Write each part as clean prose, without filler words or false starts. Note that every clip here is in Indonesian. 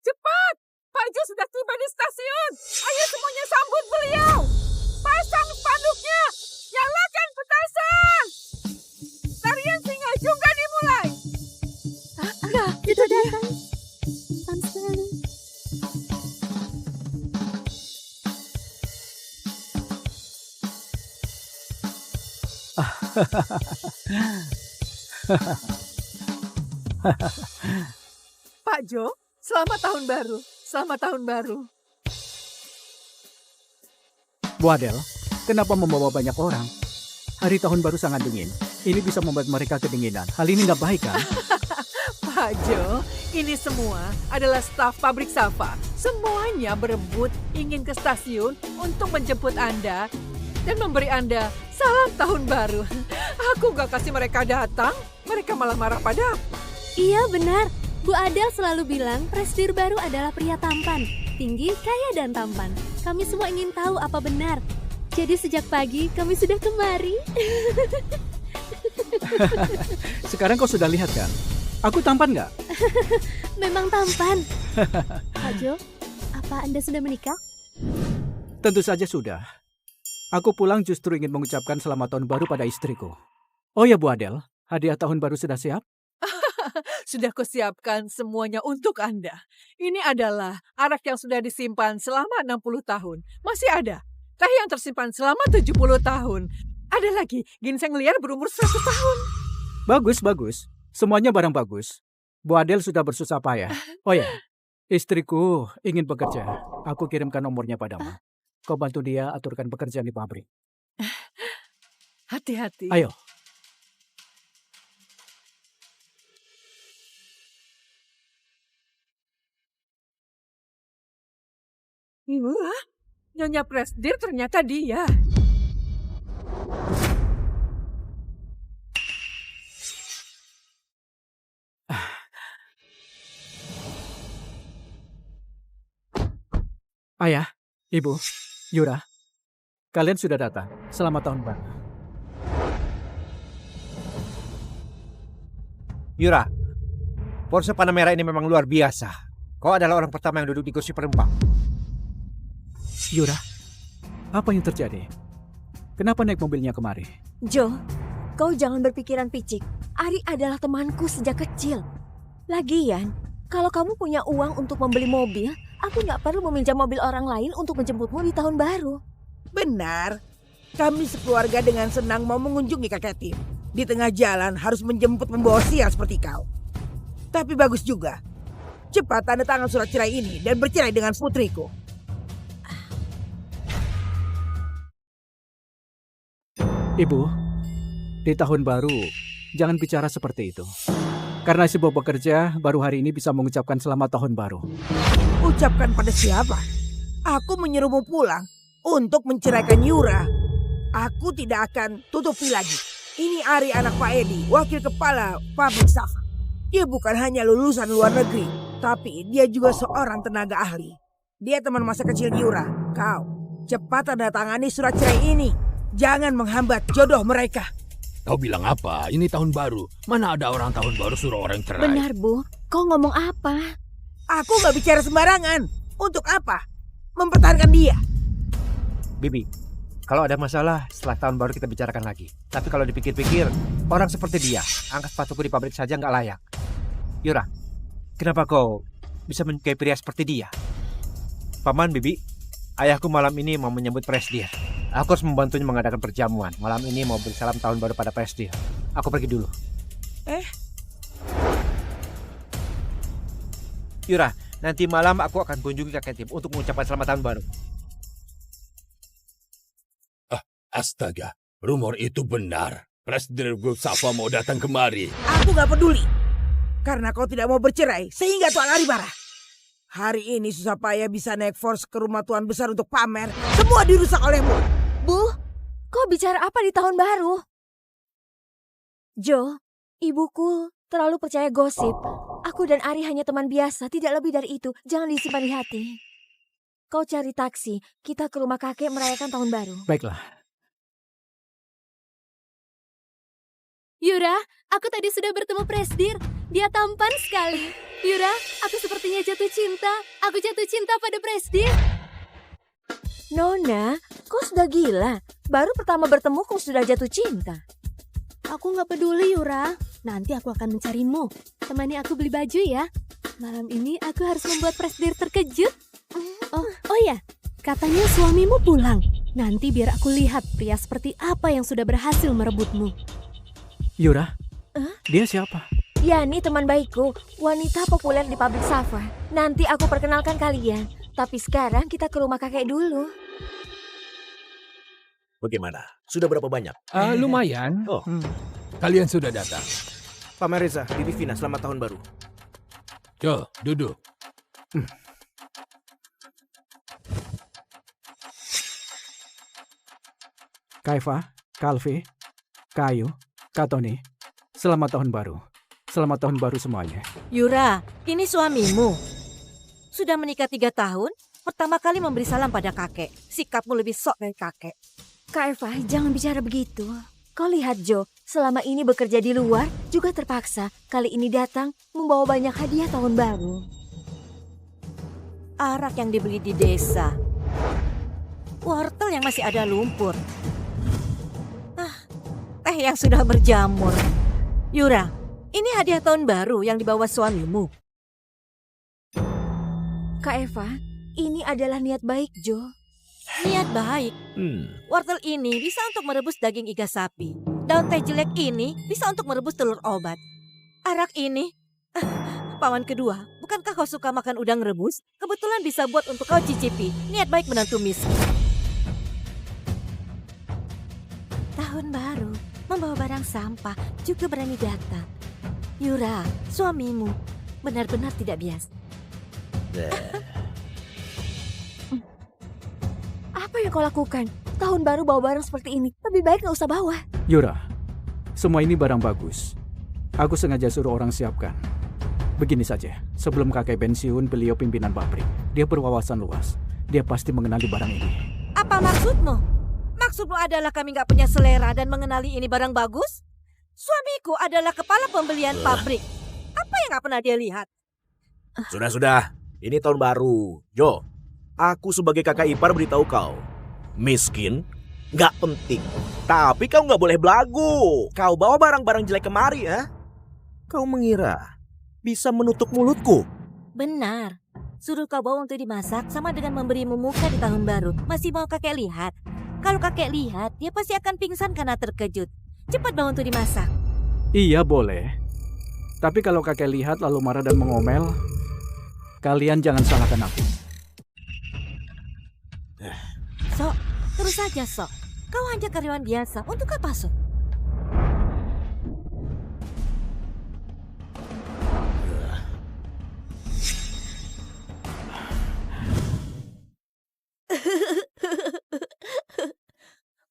Cepat! Pak Jo sudah tiba di stasiun. Ayo semuanya sambut beliau. Pasang spanduknya. Nyalakan petasan. Tarian Singa juga dimulai. Nah, itu datang. Panas sekali. Pak Jo, selamat tahun baru. Selamat tahun baru. Bu Adel, kenapa membawa banyak orang? Hari tahun baru sangat dingin. Ini bisa membuat mereka kedinginan. Hal ini nggak baik kan? Pak Jo, ini semua adalah staf pabrik Safa. Semuanya berebut ingin ke stasiun untuk menjemput Anda dan memberi Anda salam tahun baru. Aku gak kasih mereka datang, mereka malah marah padaku. Iya benar. Bu Adel selalu bilang presidir baru adalah pria tampan, tinggi, kaya dan tampan. Kami semua ingin tahu apa benar. Jadi sejak pagi kami sudah kemari. Sekarang kau sudah lihat kan? Aku tampan nggak? Memang tampan. Pak Jo, apa Anda sudah menikah? Tentu saja sudah. Aku pulang justru ingin mengucapkan selamat tahun baru pada istriku. Oh ya Bu Adel, hadiah tahun baru sudah siap? Sudah kusiapkan semuanya untuk Anda. Ini adalah arak yang sudah disimpan selama 60 tahun. Masih ada. Teh yang tersimpan selama 70 tahun. Ada lagi ginseng liar berumur 100 tahun. Bagus, bagus. Semuanya barang bagus. Bu Adel sudah bersusah payah. Oh ya, istriku ingin bekerja. Aku kirimkan nomornya padamu. Kau bantu dia aturkan pekerjaan di pabrik. Hati-hati. Ayo. Wah, Nyonya Presdir ternyata dia. Ayah, Ibu, Yura, kalian sudah datang. Selamat tahun baru. Yura, Porsche Panamera ini memang luar biasa. Kau adalah orang pertama yang duduk di kursi penumpang. Yura, apa yang terjadi? Kenapa naik mobilnya kemari? Jo, kau jangan berpikiran picik. Ari adalah temanku sejak kecil. Lagian, kalau kamu punya uang untuk membeli mobil, aku nggak perlu meminjam mobil orang lain untuk menjemputmu di tahun baru. Benar, kami sekeluarga dengan senang mau mengunjungi kakek Tim. Di tengah jalan harus menjemput membawa sial seperti kau. Tapi bagus juga. Cepat tanda tangan surat cerai ini dan bercerai dengan putriku. Ibu, di tahun baru, jangan bicara seperti itu. Karena si Bob bekerja, baru hari ini bisa mengucapkan selamat tahun baru. Ucapkan pada siapa? Aku menyuruhmu pulang untuk menceraikan Yura. Aku tidak akan tutupi lagi. Ini Ari anak Pak Edi, wakil kepala pabrik Safa. Dia bukan hanya lulusan luar negeri, tapi dia juga seorang tenaga ahli. Dia teman masa kecil Yura. Kau, cepat tanda tangani surat cerai ini. Jangan menghambat jodoh mereka. Kau bilang apa? Ini tahun baru. Mana ada orang tahun baru suruh orang cerai? Benar, Bu. Kau ngomong apa? Aku gak bicara sembarangan. Untuk apa? Mempertahankan dia. Bibi, kalau ada masalah setelah tahun baru kita bicarakan lagi. Tapi kalau dipikir-pikir, orang seperti dia, angkat sepatuku di pabrik saja nggak layak. Yura, kenapa kau bisa menyukai pria seperti dia? Paman, Bibi, ayahku malam ini mau menyambut Presdir. Aku harus membantunya mengadakan perjamuan. Malam ini mau beri salam tahun baru pada Presdir. Aku pergi dulu. Yura, nanti malam aku akan kunjungi kakek Tim untuk mengucapkan selamat tahun baru. Astaga, rumor itu benar. Presiden Grup Safa mau datang kemari. Aku gak peduli. Karena kau tidak mau bercerai, sehingga Tuan Ari marah. Hari ini susah payah bisa naik force ke rumah Tuan Besar untuk pamer. Semua dirusak olehmu. Bu, kau bicara apa di tahun baru? Jo, ibuku terlalu percaya gosip. Aku dan Ari hanya teman biasa, tidak lebih dari itu. Jangan disimpan di hati. Kau cari taksi, kita ke rumah kakek merayakan tahun baru. Baiklah. Yura, aku tadi sudah bertemu Presdir. Dia tampan sekali. Yura, aku sepertinya jatuh cinta. Aku jatuh cinta pada Presdir. Nona, kau sudah gila. Baru pertama bertemu kau sudah jatuh cinta. Aku nggak peduli, Yura. Nanti aku akan mencarimu. Temani aku beli baju ya. Malam ini aku harus membuat Presdir terkejut. Oh ya, katanya suamimu pulang. Nanti biar aku lihat pria seperti apa yang sudah berhasil merebutmu. Yura, dia siapa? Yani teman baikku, wanita populer di pabrik Safa. Nanti aku perkenalkan kalian. Tapi sekarang kita ke rumah kakek dulu. Bagaimana? Sudah berapa banyak? Lumayan. Oh. Kalian sudah datang. Paman Reza, Bibi Vina, selamat tahun baru. Yo, duduk. Kaifa, Kalvi, Kayu, Katoni. Selamat tahun baru. Selamat tahun baru semuanya. Yura, ini suamimu. Sudah menikah 3 tahun, pertama kali memberi salam pada kakek. Sikapmu lebih sok dari kakek. Kak Eva, jangan bicara begitu. Kau lihat Jo, selama ini bekerja di luar juga terpaksa. Kali ini datang membawa banyak hadiah tahun baru. Arak yang dibeli di desa. Wortel yang masih ada lumpur. Teh yang sudah berjamur. Yura, ini hadiah tahun baru yang dibawa suamimu. Kak Eva, ini adalah niat baik Jo. Niat baik. Wortel ini bisa untuk merebus daging iga sapi. Daun teh jelek ini bisa untuk merebus telur obat. Arak ini, paman kedua, bukankah kau suka makan udang rebus? Kebetulan bisa buat untuk kau cicipi. Niat baik menantu miskin. Tahun baru, membawa barang sampah, juga berani datang. Yura, suamimu, benar-benar tidak biasa. Apa yang kau lakukan? Tahun baru bawa barang seperti ini. Lebih baik gak usah bawa. Yura, semua ini barang bagus. Aku sengaja suruh orang siapkan. Begini saja, sebelum kakek pensiun, beliau pimpinan pabrik. Dia berwawasan luas. Dia pasti mengenali barang ini. Apa maksudmu? Maksudmu adalah kami gak punya selera dan mengenali ini barang bagus? Suamiku adalah kepala pembelian pabrik. Apa yang gak pernah dia lihat? Sudah. Ini tahun baru. Jo, aku sebagai kakak ipar beritahu kau. Miskin, nggak penting. Tapi kau nggak boleh belagu. Kau bawa barang-barang jelek kemari ya. Kau mengira bisa menutup mulutku? Benar. Suruh kau bawa untuk dimasak sama dengan memberimu muka di tahun baru. Masih mau kakek lihat? Kalau kakek lihat, dia pasti akan pingsan karena terkejut. Cepat bawa untuk dimasak. Iya boleh. Tapi kalau kakek lihat lalu marah dan mengomel, kalian jangan salahkan aku. Sok, terus saja Sok. Kau hanya karyawan biasa. Untuk apa Sok?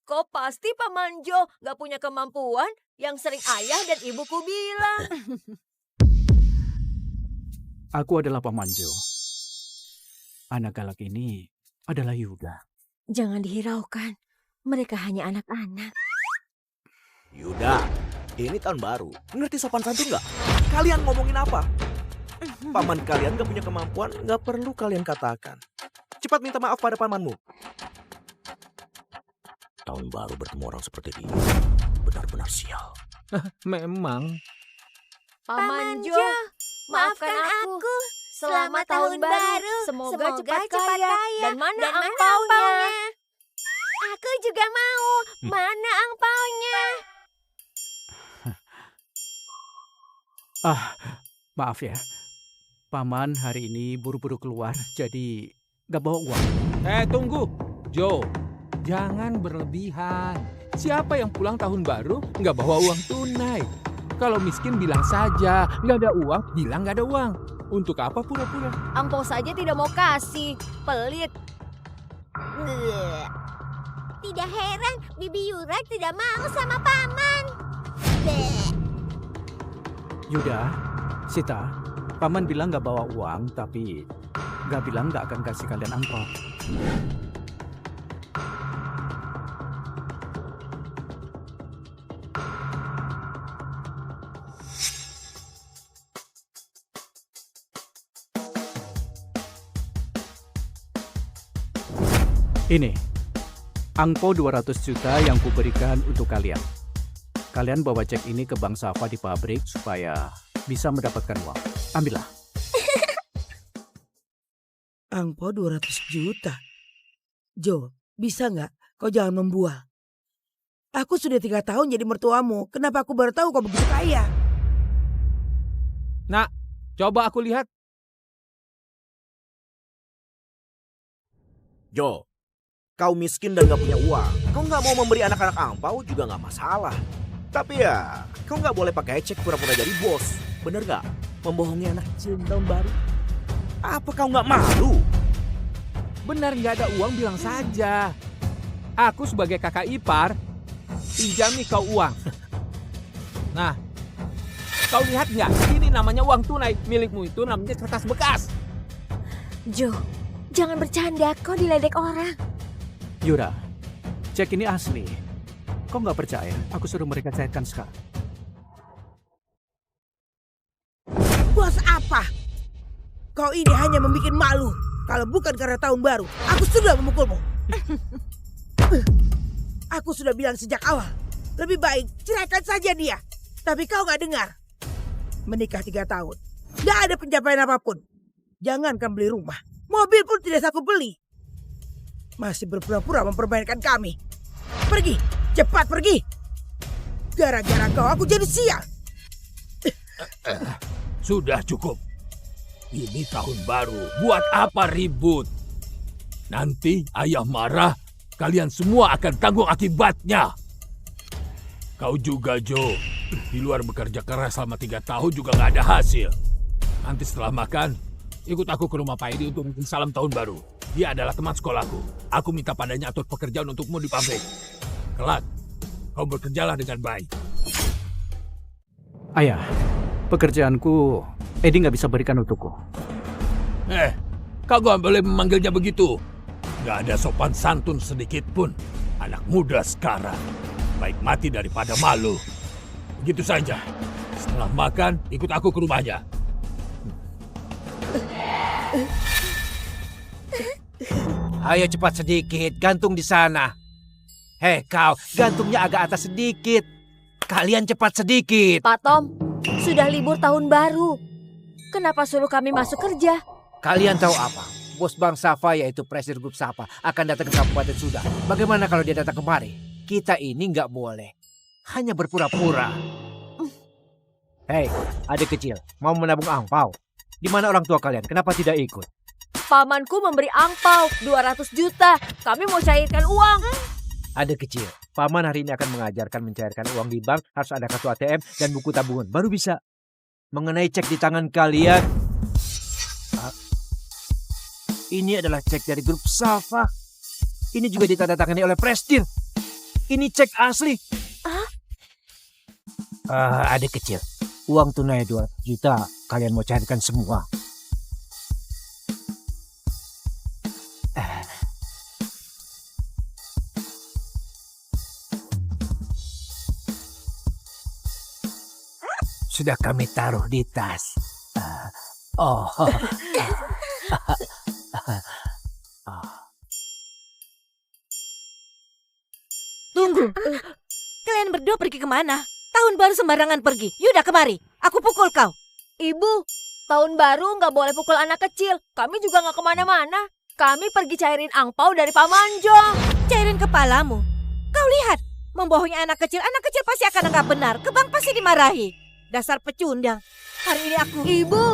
Kau pasti Paman Jo gak punya kemampuan yang sering ayah dan ibuku bilang. Aku adalah Paman Jo. Anak galak ini adalah Yuda. Jangan dihiraukan. Mereka hanya anak-anak. Yuda, ini tahun baru. Ngerti sopan santun nggak? Kalian ngomongin apa? Paman kalian gak punya kemampuan, gak perlu kalian katakan. Cepat minta maaf pada pamanmu. Tahun baru bertemu orang seperti dia. Benar-benar sial. Memang. Paman Jo, maafkan aku. Selamat tahun baru. Semoga cepat kaya. Dan mana angpaunya? Aku juga mau. Mana angpaunya? Maaf ya. Paman hari ini buru-buru keluar, jadi gak bawa uang. Tunggu. Jo, jangan berlebihan. Siapa yang pulang tahun baru nggak bawa uang tunai? Kalau miskin bilang saja, nggak ada uang, bilang nggak ada uang. Untuk apa pura-pura? Angpau saja tidak mau kasih. Pelit. Tidak heran Bibi Yura tidak mau sama Paman. Yuda, Sita, Paman bilang gak bawa uang, tapi gak bilang gak akan kasih kalian angpau. Ini, angpau 200 juta yang kuberikan untuk kalian. Kalian bawa cek ini ke Bank Safa di pabrik supaya bisa mendapatkan uang. Ambillah. Angpau 200 juta. Jo, bisa nggak kau jangan membual? Aku sudah 3 tahun jadi mertuamu. Kenapa aku baru tahu kau begitu kaya? Nak, coba aku lihat. Jo, kau miskin dan gak punya uang. Kau gak mau memberi anak-anak angpau juga gak masalah. Tapi ya, kau gak boleh pakai cek pura-pura jadi bos. Bener gak? Membohongi anak kecil di tahun baru. Apa kau gak malu? Benar nggak ada uang bilang saja. Aku sebagai kakak ipar, pinjami kau uang. Nah, kau lihat nggak? Ini namanya uang tunai. Milikmu itu namanya kertas bekas. Jo, jangan bercanda, kau diledek orang. Yura, cek ini asli. Kau nggak percaya? Aku suruh mereka cairkan sekarang. Bos apa? Kau ini hanya membuat malu. Kalau bukan karena tahun baru, aku sudah memukulmu. Aku sudah bilang sejak awal, lebih baik ceraikan saja dia. Tapi kau gak dengar. Menikah 3 tahun, gak ada pencapaian apapun. Jangankan beli rumah, mobil pun tidak sanggup beli. Masih berpura-pura mempermainkan kami. Pergi, cepat pergi. Gara-gara kau aku jadi sial. Sudah cukup. Ini tahun baru, buat apa ribut? Nanti ayah marah, kalian semua akan tanggung akibatnya. Kau juga, Jo. Di luar bekerja keras selama 3 tahun juga nggak ada hasil. Nanti setelah makan, ikut aku ke rumah Pak Edi untuk salam tahun baru. Dia adalah teman sekolahku. Aku minta padanya atur pekerjaan untukmu di pabrik. Kelak, kau bekerjalah dengan baik. Ayah, pekerjaanku Edi nggak bisa berikan untukku. Kau gak boleh memanggilnya begitu. Gak ada sopan santun sedikit pun. Anak muda sekarang. Baik mati daripada malu. Begitu saja. Setelah makan, ikut aku ke rumahnya. Ayo cepat sedikit, gantung di sana. Hei kau, gantungnya agak atas sedikit. Kalian cepat sedikit. Pak Tom, sudah libur tahun baru. Kenapa suruh kami masuk kerja? Kalian tahu apa? Bos Bank Safa yaitu Presiden Grup Safa akan datang ke Kabupaten Sudah. Bagaimana kalau dia datang kemari? Kita ini nggak boleh. Hanya berpura-pura. Hei, adik kecil, mau menabung angpau? Di mana orang tua kalian? Kenapa tidak ikut? Pamanku memberi angpau 200 juta. Kami mau cairkan uang. Adik kecil, paman hari ini akan mengajarkan mencairkan uang di bank. Harus ada kartu ATM dan buku tabungan. Baru bisa. Mengenai cek di tangan kalian, ini adalah cek dari Grup Safa. Ini juga ditandatangani oleh Prestir. Ini cek asli. Adik kecil, uang tunai 200 juta kalian mau cairkan semua. Sudah kami taruh di tas. Tunggu. Kalian berdua pergi kemana? Tahun baru sembarangan pergi. Yuda kemari. Aku pukul kau. Ibu, tahun baru nggak boleh pukul anak kecil. Kami juga nggak kemana-mana. Kami pergi cairin angpau dari Pak Manjong. Cairin kepalamu. Kau lihat. Membohongi anak kecil pasti akan anggap benar. Ke bank pasti dimarahi. Dasar pecundang. Hari ini aku... Ibu,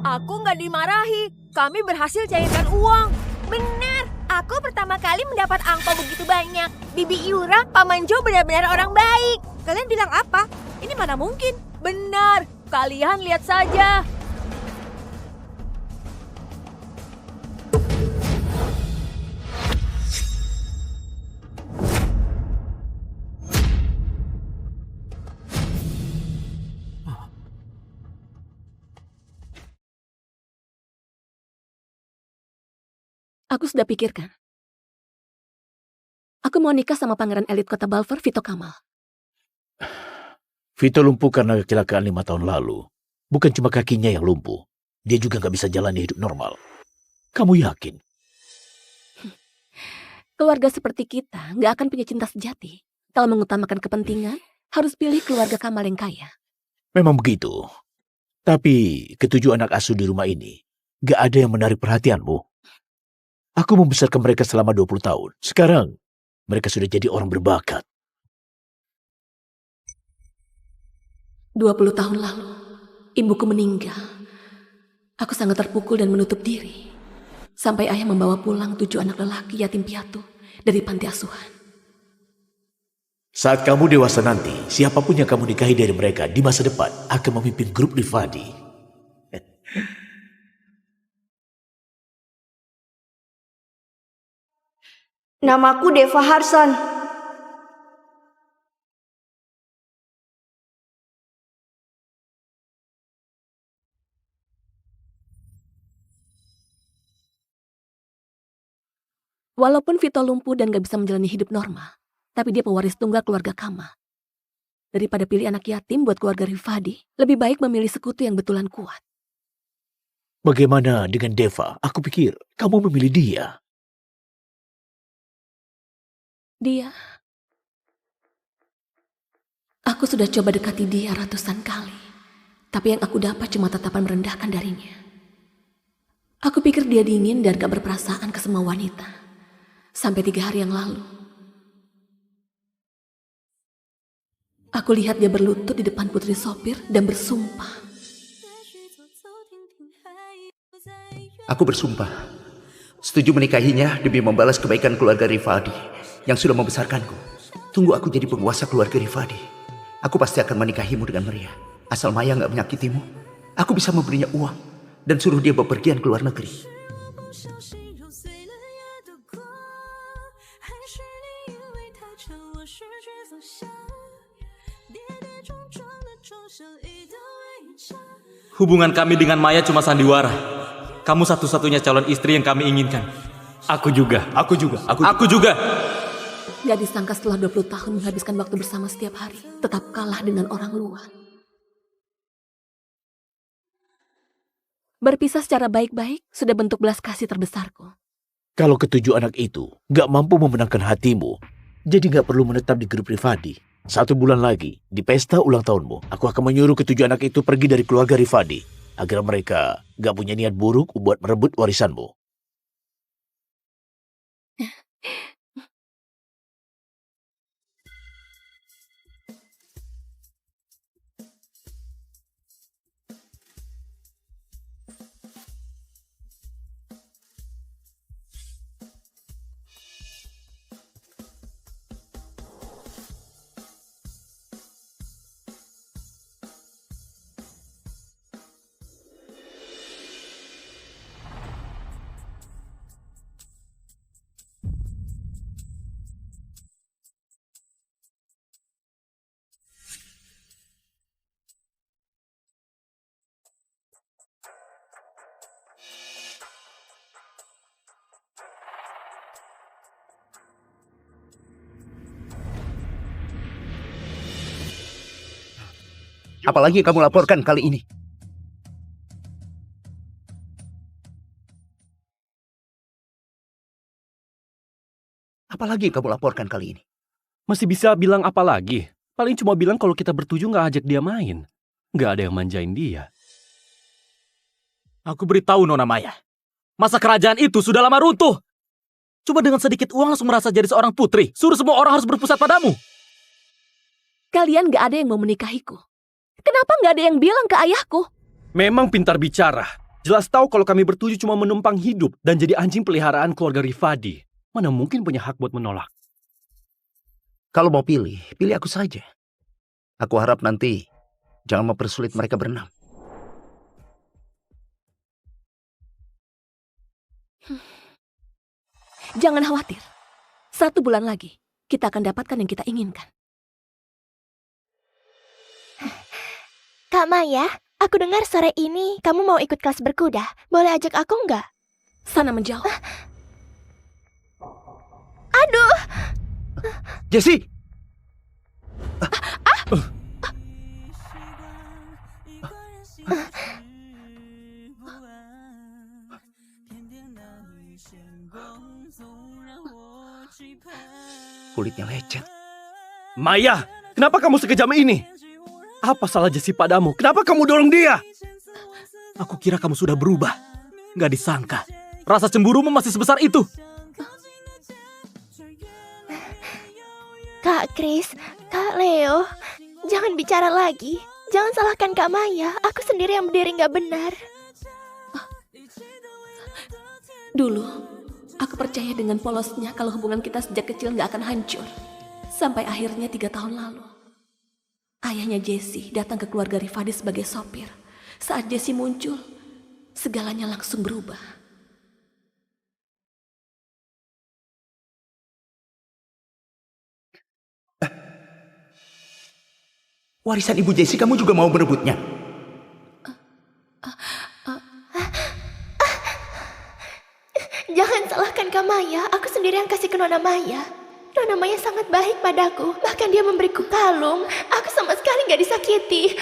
aku nggak dimarahi. Kami berhasil cairkan uang. Benar, aku pertama kali mendapat angpau begitu banyak. Bibi Yura, Pak Manjo benar-benar orang baik. Kalian bilang apa? Ini mana mungkin? Benar, kalian lihat saja. Aku sudah pikirkan. Aku mau nikah sama pangeran elit kota Balfour, Vito Kamal. Vito lumpuh karena kecelakaan 5 tahun lalu. Bukan cuma kakinya yang lumpuh. Dia juga gak bisa jalani hidup normal. Kamu yakin? Keluarga seperti kita nggak akan punya cinta sejati. Kalau mengutamakan kepentingan, harus pilih keluarga Kamal yang kaya. Memang begitu. Tapi ketujuh anak asuh di rumah ini, gak ada yang menarik perhatianmu. Aku membesarkan mereka selama 20 tahun. Sekarang, mereka sudah jadi orang berbakat. 20 tahun lalu, ibuku meninggal. Aku sangat terpukul dan menutup diri. Sampai ayah membawa pulang 7 anak lelaki yatim piatu dari panti asuhan. Saat kamu dewasa nanti, siapapun yang kamu nikahi dari mereka di masa depan akan memimpin grup Rifadi. Namaku Deva Harsan. Walaupun Vito lumpuh dan gak bisa menjalani hidup normal, tapi dia pewaris tunggal keluarga Kamal. Daripada pilih anak yatim buat keluarga Rifadi, lebih baik memilih sekutu yang betulan kuat. Bagaimana dengan Deva? Aku pikir kamu memilih dia. Dia... Aku sudah coba dekati dia ratusan kali, tapi yang aku dapat cuma tatapan merendahkan darinya. Aku pikir dia dingin dan gak berperasaan ke semua wanita. Sampai 3 hari yang lalu, aku lihat dia berlutut di depan putri sopir dan bersumpah. Aku bersumpah, setuju menikahinya demi membalas kebaikan keluarga Rifadi yang sudah membesarkanku. Tunggu aku jadi penguasa keluarga Rifadi. Aku pasti akan menikahimu dengan meriah. Asal Maya gak menyakitimu, aku bisa memberinya uang dan suruh dia bepergian ke luar negeri. Hubungan kami dengan Maya cuma sandiwara. Kamu satu-satunya calon istri yang kami inginkan. Aku juga. Aku juga. Gak disangka setelah 20 tahun menghabiskan waktu bersama setiap hari, tetap kalah dengan orang luar. Berpisah secara baik-baik sudah bentuk belas kasih terbesarku. Kalau ketujuh anak itu gak mampu memenangkan hatimu, jadi gak perlu menetap di grup Rifadi. 1 bulan lagi, di pesta ulang tahunmu, aku akan menyuruh ketujuh anak itu pergi dari keluarga Rifadi, agar mereka gak punya niat buruk buat merebut warisanmu. Apalagi yang kamu laporkan kali ini? Apalagi yang kamu laporkan kali ini? Masih bisa bilang apa lagi? Paling cuma bilang kalau kita bertujuh gak ajak dia main. Gak ada yang manjain dia. Aku beritahu Nona Maya, masa kerajaan itu sudah lama runtuh. Cuma dengan sedikit uang langsung merasa jadi seorang putri. Suruh semua orang harus berpusat padamu. Kalian gak ada yang mau menikahiku. Kenapa gak ada yang bilang ke ayahku? Memang pintar bicara. Jelas tahu kalau kami bertujuh cuma menumpang hidup dan jadi anjing peliharaan keluarga Rifadi. Mana mungkin punya hak buat menolak. Kalau mau pilih, pilih aku saja. Aku harap nanti jangan mempersulit mereka berenam. Jangan khawatir. 1 bulan lagi, kita akan dapatkan yang kita inginkan. Kak Maya, aku dengar sore ini kamu mau ikut kelas berkuda. Boleh ajak aku nggak? Sana menjauh. Aduh! Jessie! Kulitnya lecet. Maya, kenapa kamu sekejam ini? Apa salah Jessie padamu? Kenapa kamu dorong dia? Aku kira kamu sudah berubah. Nggak disangka. Rasa cemburumu masih sebesar itu. Kak Chris, Kak Leo, jangan bicara lagi. Jangan salahkan Kak Maya. Aku sendiri yang berdiri nggak benar. Dulu, aku percaya dengan polosnya kalau hubungan kita sejak kecil nggak akan hancur. Sampai akhirnya 3 tahun lalu. Ayahnya Jessie datang ke keluarga Rifadi sebagai sopir. Saat Jessie muncul, segalanya langsung berubah. Warisan Ibu Jessie kamu juga mau merebutnya? Jangan salahkan Kak Maya. Aku sendiri yang kasih ke Nona Maya. Nona Maya sangat baik padaku. Bahkan dia memberiku kalung. Aku sama sekali gak disakiti.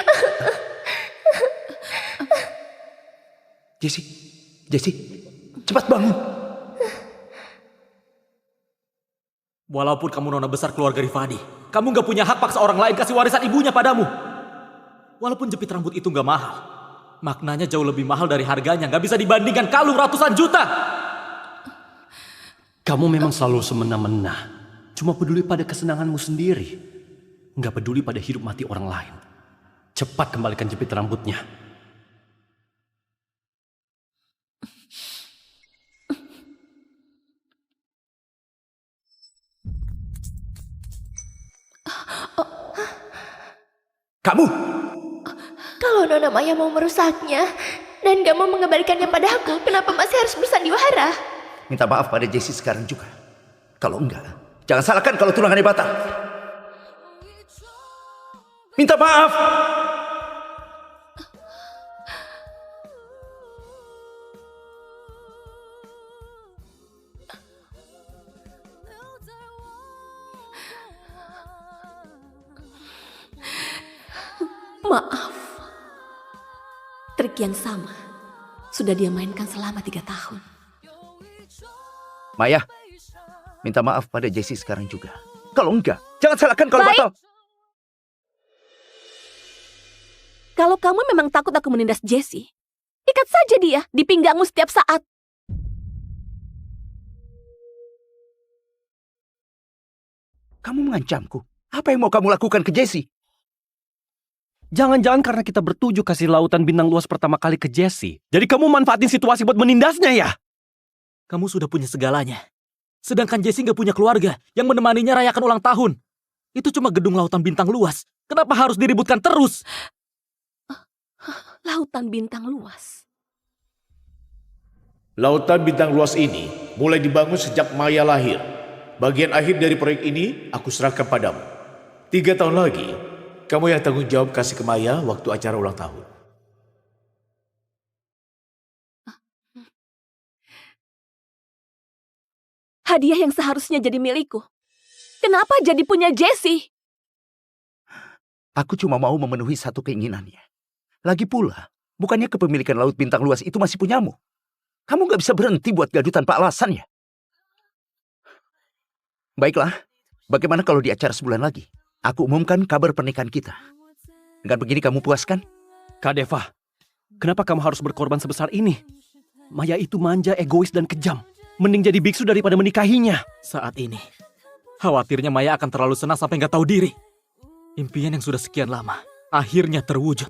Jessie, cepat bangun. Walaupun kamu nona besar keluarga Rifadi, kamu gak punya hak paksa orang lain kasih warisan ibunya padamu. Walaupun jepit rambut itu gak mahal, maknanya jauh lebih mahal dari harganya. Gak bisa dibandingkan kalung ratusan juta. Kamu memang selalu semena-mena. Cuma peduli pada kesenanganmu sendiri. Nggak peduli pada hidup mati orang lain. Cepat kembalikan jepit rambutnya. Kamu? Kalau Nona Maya mau merusaknya dan gak mau mengembalikannya padaku, kenapa masih harus bersandiwara? Minta maaf pada Jessie sekarang juga. Kalau enggak, jangan salahkan kalau tunangannya batal. Minta maaf. Maaf. Trik yang sama sudah dia mainkan selama 3 tahun. Maya, minta maaf pada Jessie sekarang juga. Kalau enggak, jangan salahkan kalau batal. Kalau kamu memang takut aku menindas Jessie, ikat saja dia di pinggangmu setiap saat. Kamu mengancamku. Apa yang mau kamu lakukan ke Jessie? Jangan-jangan karena kita bertujuh kasih lautan bintang luas pertama kali ke Jessie. Jadi kamu manfaatin situasi buat menindasnya ya? Kamu sudah punya segalanya. Sedangkan Jessie gak punya keluarga yang menemaninya rayakan ulang tahun. Itu cuma gedung lautan bintang luas. Kenapa harus diributkan terus? Lautan bintang luas. Lautan bintang luas ini mulai dibangun sejak Maya lahir. Bagian akhir dari proyek ini aku serahkan padamu. 3 tahun lagi, kamu yang tanggung jawab kasih ke Maya waktu acara ulang tahun. Hadiah yang seharusnya jadi milikku. Kenapa jadi punya Jessie? Aku cuma mau memenuhi satu keinginannya. Lagi pula, bukannya kepemilikan laut bintang luas itu masih punyamu. Kamu gak bisa berhenti buat gaduh tanpa alasan ya? Baiklah, bagaimana kalau di acara sebulan lagi aku umumkan kabar pernikahan kita? Dengan begini kamu puas kan? Kak Deva, kenapa kamu harus berkorban sebesar ini? Maya itu manja, egois, dan kejam. Mending jadi biksu daripada menikahinya. Saat ini, khawatirnya Maya akan terlalu senang sampai gak tahu diri. Impian yang sudah sekian lama, akhirnya terwujud.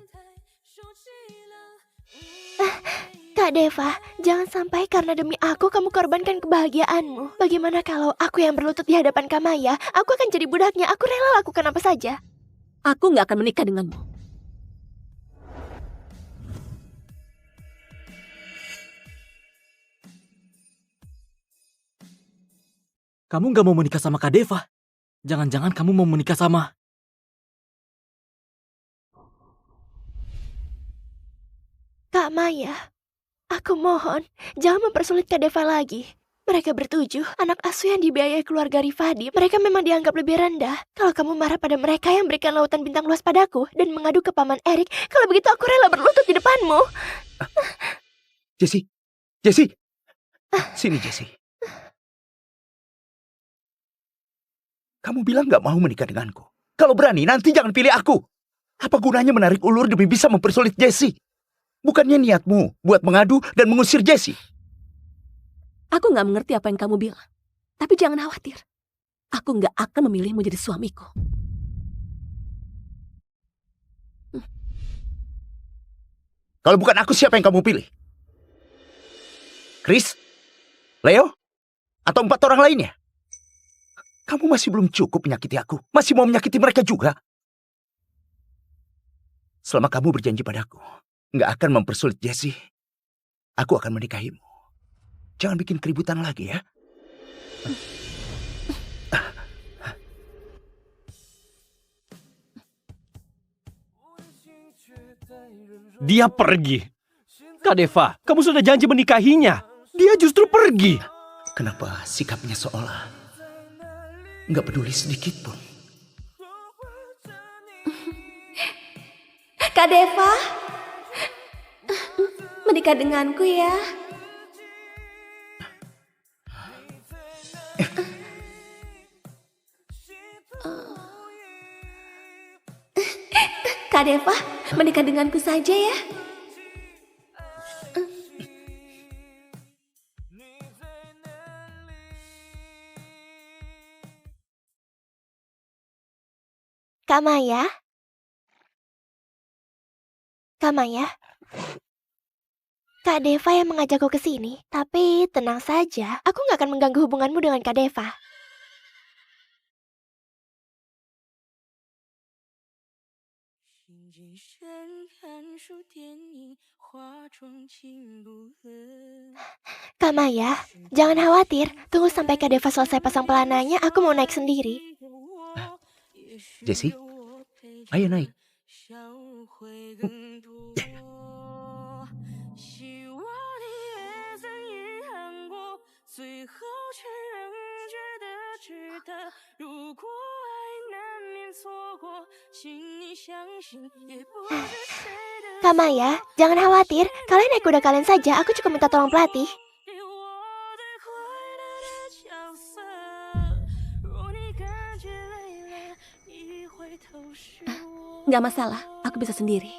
Kak Deva, jangan sampai karena demi aku kamu korbankan kebahagiaanmu. Bagaimana kalau aku yang berlutut di hadapan Kak Maya? Aku akan jadi budaknya, aku rela lakukan apa saja. Aku gak akan menikah denganmu. Kamu gak mau menikah sama Kak Deva? Jangan-jangan kamu mau menikah sama... Kak Maya, aku mohon, jangan mempersulit Kak Deva lagi. Mereka bertujuh, anak asuh yang dibiayai keluarga Rifadi. Mereka memang dianggap lebih rendah. Kalau kamu marah pada mereka yang berikan lautan bintang luas padaku dan mengadu ke Paman Erik, kalau begitu aku rela berlutut di depanmu. Jessie, Jessie, sini Jessie. Kamu bilang gak mau menikah denganku. Kalau berani, nanti jangan pilih aku. Apa gunanya menarik ulur demi bisa mempersulit Jessie? Bukannya niatmu buat mengadu dan mengusir Jessie? Aku nggak mengerti apa yang kamu bilang. Tapi jangan khawatir. Aku nggak akan memilihmu jadi suamiku. Kalau bukan aku, siapa yang kamu pilih? Chris? Leo? Atau 4 orang lainnya? Kamu masih belum cukup menyakiti aku. Masih mau menyakiti mereka juga. Selama kamu berjanji padaku nggak akan mempersulit Jessie, aku akan menikahimu. Jangan bikin keributan lagi ya. Dia pergi. Kak Deva, kamu sudah janji menikahinya. Dia justru pergi. Kenapa sikapnya seolah nggak peduli sedikit pun? Kak Deva, menikah denganku ya. Kak Deva, menikah denganku saja ya. Kak Maya? Kak Maya? Kak Deva yang mengajakku ke sini. Tapi tenang saja, aku nggak akan mengganggu hubunganmu dengan Kak Deva. Kak Maya, jangan khawatir. Tunggu sampai Kak Deva selesai pasang pelananya, aku mau naik sendiri. Jessie, ayo naik. Kak Maya, jangan khawatir. Kalian naik kuda kalian saja, aku cukup minta tolong pelatih. Nggak masalah, aku bisa sendiri.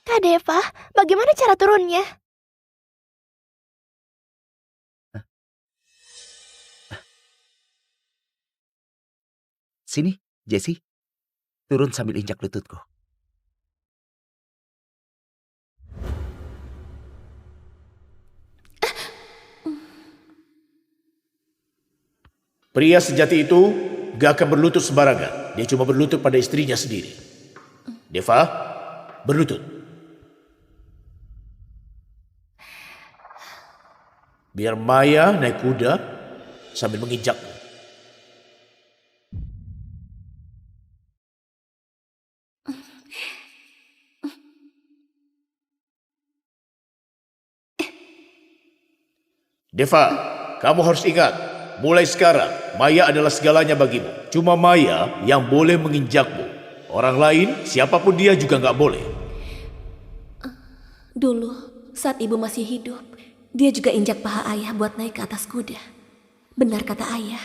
Kak Deva, bagaimana cara turunnya? Sini, Jessie. Turun sambil injak lututku. Pria sejati itu gak akan berlutut sembarangan. Dia cuma berlutut pada istrinya sendiri. Deva, berlutut. Biar Maya naik kuda sambil menginjakmu. Deva, kamu harus ingat, mulai sekarang Maya adalah segalanya bagimu. Cuma Maya yang boleh menginjakmu. Orang lain, siapapun dia juga nggak boleh. Dulu, saat ibu masih hidup, dia juga injak paha ayah buat naik ke atas kuda. Benar kata ayah,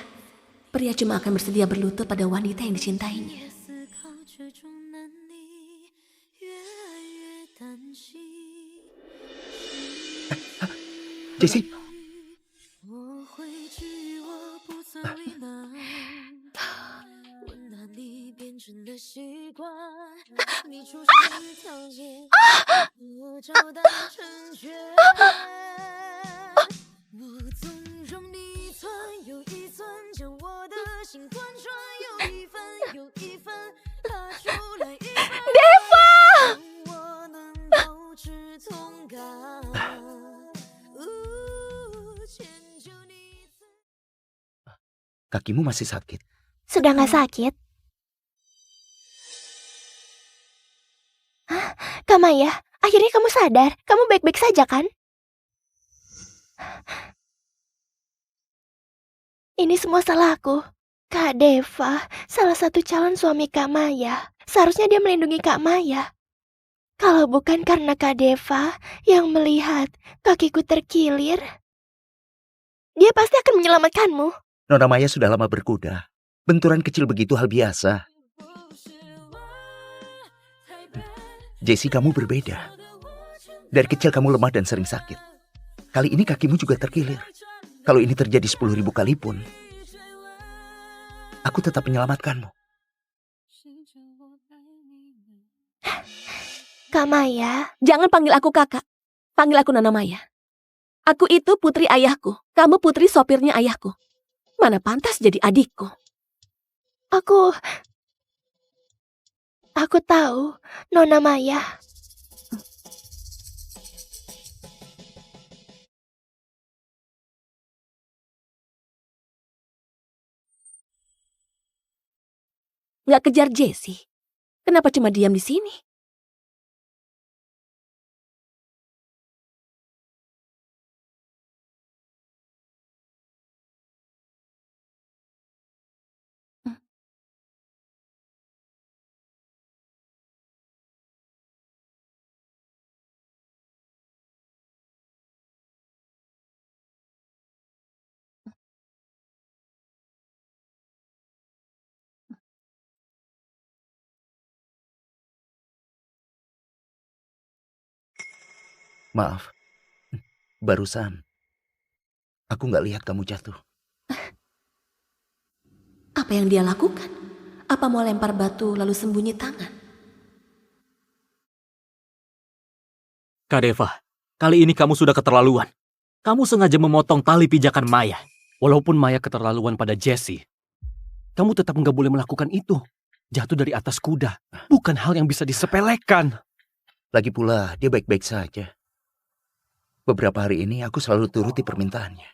pria cuma akan bersedia berlutut pada wanita yang dicintainya. Jessie. Kakimu masih sakit? Sudah nggak sakit? Kak Maya, akhirnya kamu sadar. Kamu baik-baik saja kan? Ini semua salahku. Kak Deva, salah satu calon suami Kak Maya. Seharusnya dia melindungi Kak Maya. Kalau bukan karena Kak Deva yang melihat kakiku terkilir, dia pasti akan menyelamatkanmu. Nona Maya sudah lama berkuda. Benturan kecil begitu hal biasa. Jessie, kamu berbeda. Dari kecil kamu lemah dan sering sakit. Kali ini kakimu juga terkilir. Kalau ini terjadi 10.000 kali pun, aku tetap menyelamatkanmu. Kak Maya. Jangan panggil aku kakak. Panggil aku Nona Maya. Aku itu putri ayahku. Kamu putri sopirnya ayahku. Mana pantas jadi adikku. Aku tahu, Nona Maya. Nggak kejar Jessie. Kenapa cuma diam di sini? Maaf, barusan aku nggak lihat kamu jatuh. Apa yang dia lakukan? Apa mau lempar batu lalu sembunyi tangan? Kak Deva, kali ini kamu sudah keterlaluan. Kamu sengaja memotong tali pijakan Maya. Walaupun Maya keterlaluan pada Jessie, kamu tetap nggak boleh melakukan itu. Jatuh dari atas kuda, bukan hal yang bisa disepelekan. Lagi pula, dia baik-baik saja. Beberapa hari ini aku selalu turuti permintaannya.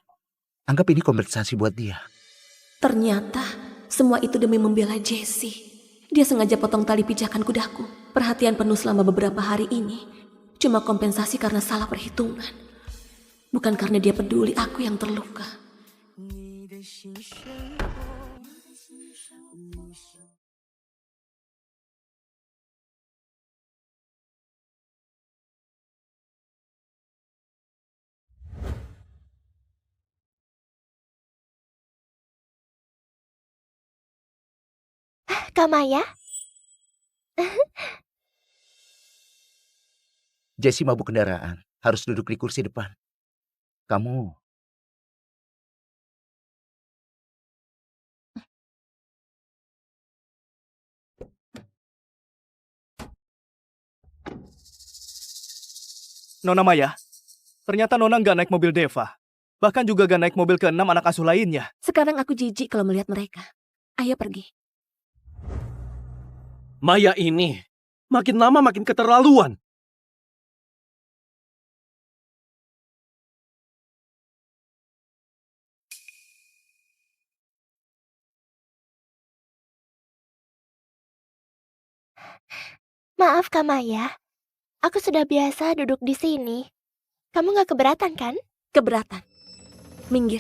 Anggap ini kompensasi buat dia. Ternyata semua itu demi membela Jessie. Dia sengaja potong tali pijakan kudaku. Perhatian penuh selama beberapa hari ini. Cuma kompensasi karena salah perhitungan. Bukan karena dia peduli aku yang terluka. Kak Maya? Jessie mabuk kendaraan, harus duduk di kursi depan. Kamu... Nona Maya, ternyata Nona nggak naik mobil Deva. Bahkan juga nggak naik mobil ke-6 anak asuh lainnya. Sekarang aku jijik kalau melihat mereka. Ayo pergi. Maya ini makin lama makin keterlaluan. Maaf Kak Maya, aku sudah biasa duduk di sini. Kamu nggak keberatan kan? Keberatan. Minggir.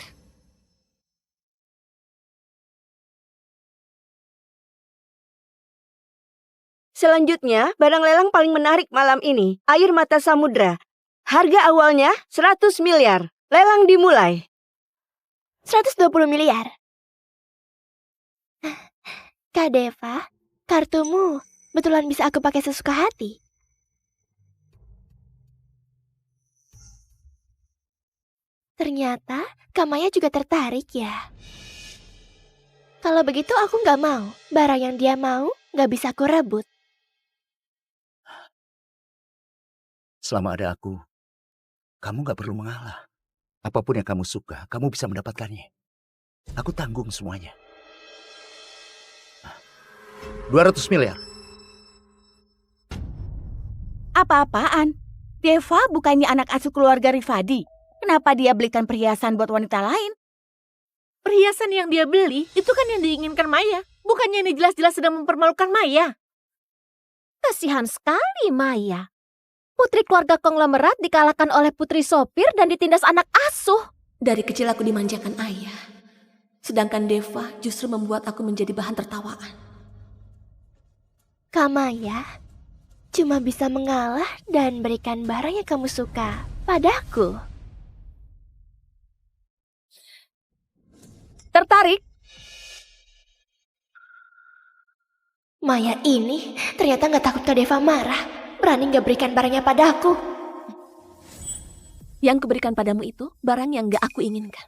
Selanjutnya, barang lelang paling menarik malam ini, air mata samudra. Harga awalnya 100 miliar. Lelang dimulai. 120 miliar. Kak Deva, kartumu betulan bisa aku pakai sesuka hati. Ternyata Kak Maya juga tertarik ya. Kalau begitu aku nggak mau. Barang yang dia mau nggak bisa aku rebut. Selama ada aku, kamu gak perlu mengalah. Apapun yang kamu suka, kamu bisa mendapatkannya. Aku tanggung semuanya. 200 miliar. Apa-apaan? Deva bukannya anak asuh keluarga Rifadi. Kenapa dia belikan perhiasan buat wanita lain? Perhiasan yang dia beli itu kan yang diinginkan Maya. Bukannya ini jelas-jelas sedang mempermalukan Maya. Kasihan sekali Maya. Putri keluarga konglomerat dikalahkan oleh putri sopir dan ditindas anak asuh. Dari kecil aku dimanjakan ayah. Sedangkan Deva justru membuat aku menjadi bahan tertawaan. Kak Maya cuma bisa mengalah dan berikan barang yang kamu suka padaku. Tertarik? Maya ini ternyata gak takut Kak Deva marah. Berani gak berikan barangnya padaku. Yang kuberikan padamu itu barang yang gak aku inginkan.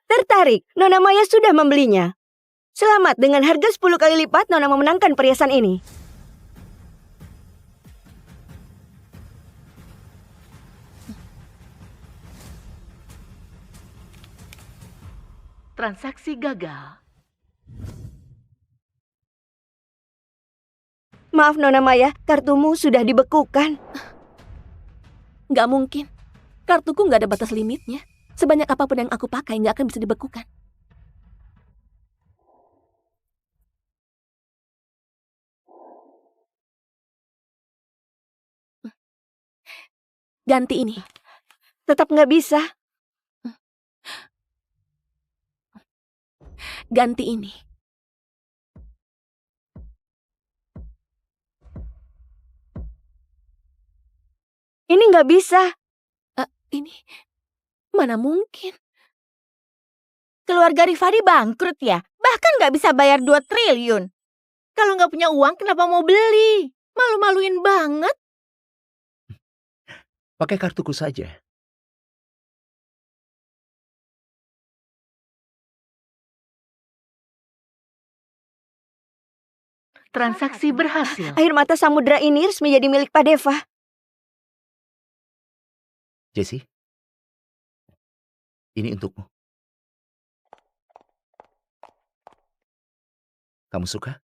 Tertarik, Nona Maya sudah membelinya. Selamat, dengan harga 10 kali lipat Nona memenangkan perhiasan ini. Transaksi gagal. Maaf Nona Maya, kartumu sudah dibekukan. Gak mungkin. Kartuku gak ada batas limitnya. Sebanyak apapun yang aku pakai gak akan bisa dibekukan. Ganti ini. Tetap gak bisa. Ganti ini. Ini gak bisa. Ini mana mungkin? Keluarga Rifadi bangkrut ya? Bahkan gak bisa bayar 2 triliun. Kalau gak punya uang kenapa mau beli? Malu-maluin banget. Pakai kartuku saja. Transaksi berhasil. Air mata samudra ini resmi jadi milik Pak Deva. Jessie, ini untukmu. Kamu suka?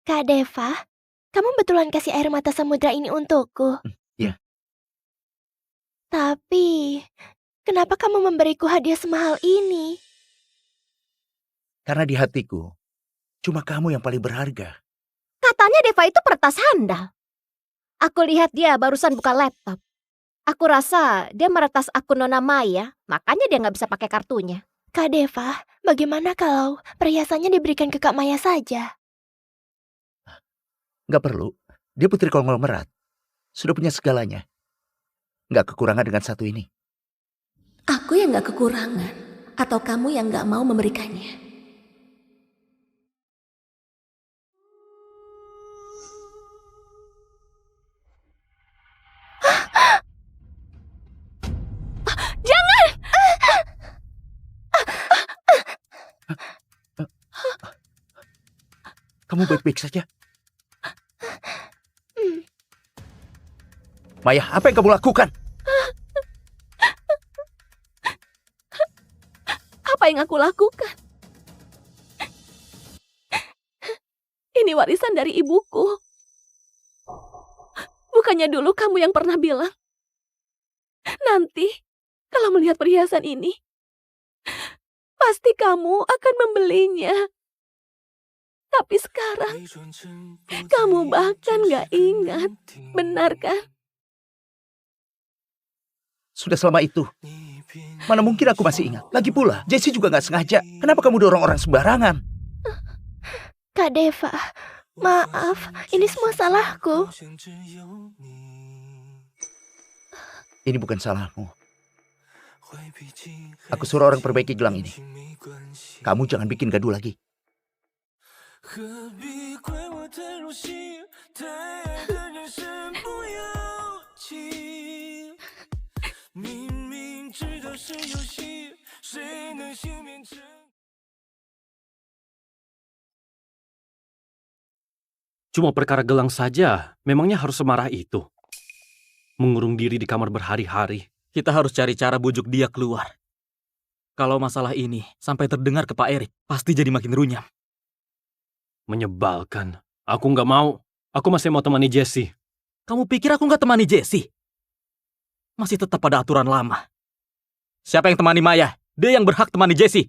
Kak Deva, kamu betulan kasih air mata samudra ini untukku. Ya. Tapi, kenapa kamu memberiku hadiah semahal ini? Karena di hatiku, cuma kamu yang paling berharga. Katanya Deva itu peretas handal. Aku lihat dia barusan buka laptop. Aku rasa dia meretas akun Nona Maya, makanya dia nggak bisa pakai kartunya. Kak Deva, bagaimana kalau perhiasannya diberikan ke Kak Maya saja? Nggak perlu. Dia putri konglomerat. Sudah punya segalanya. Nggak kekurangan dengan satu ini. Aku yang gak kekurangan. Atau kamu yang gak mau memberikannya. Jangan! Kamu baik-baik saja? Maya, apa yang kamu lakukan? Apa yang aku lakukan? Ini warisan dari ibuku. Bukannya dulu kamu yang pernah bilang, nanti kalau melihat perhiasan ini, pasti kamu akan membelinya. Tapi sekarang, kamu bahkan gak ingat. Benar kan? Sudah selama itu. Mana mungkin aku masih ingat. Lagi pula, Jessie juga gak sengaja. Kenapa kamu dorong orang sembarangan? Kak Deva, maaf, ini semua salahku. Ini bukan salahmu. Aku suruh orang perbaiki gelang ini. Kamu jangan bikin gaduh lagi. Cuma perkara gelang saja, memangnya harus semarah itu? Mengurung diri di kamar berhari-hari. Kita harus cari cara bujuk dia keluar. Kalau masalah ini sampai terdengar ke Pak Erik, pasti jadi makin runyam. Menyebalkan. Aku nggak mau. Aku masih mau temani Jessie. Kamu pikir aku nggak temani Jessie? Masih tetap pada aturan lama. Siapa yang temani Maya? Dia yang berhak temani Jessie.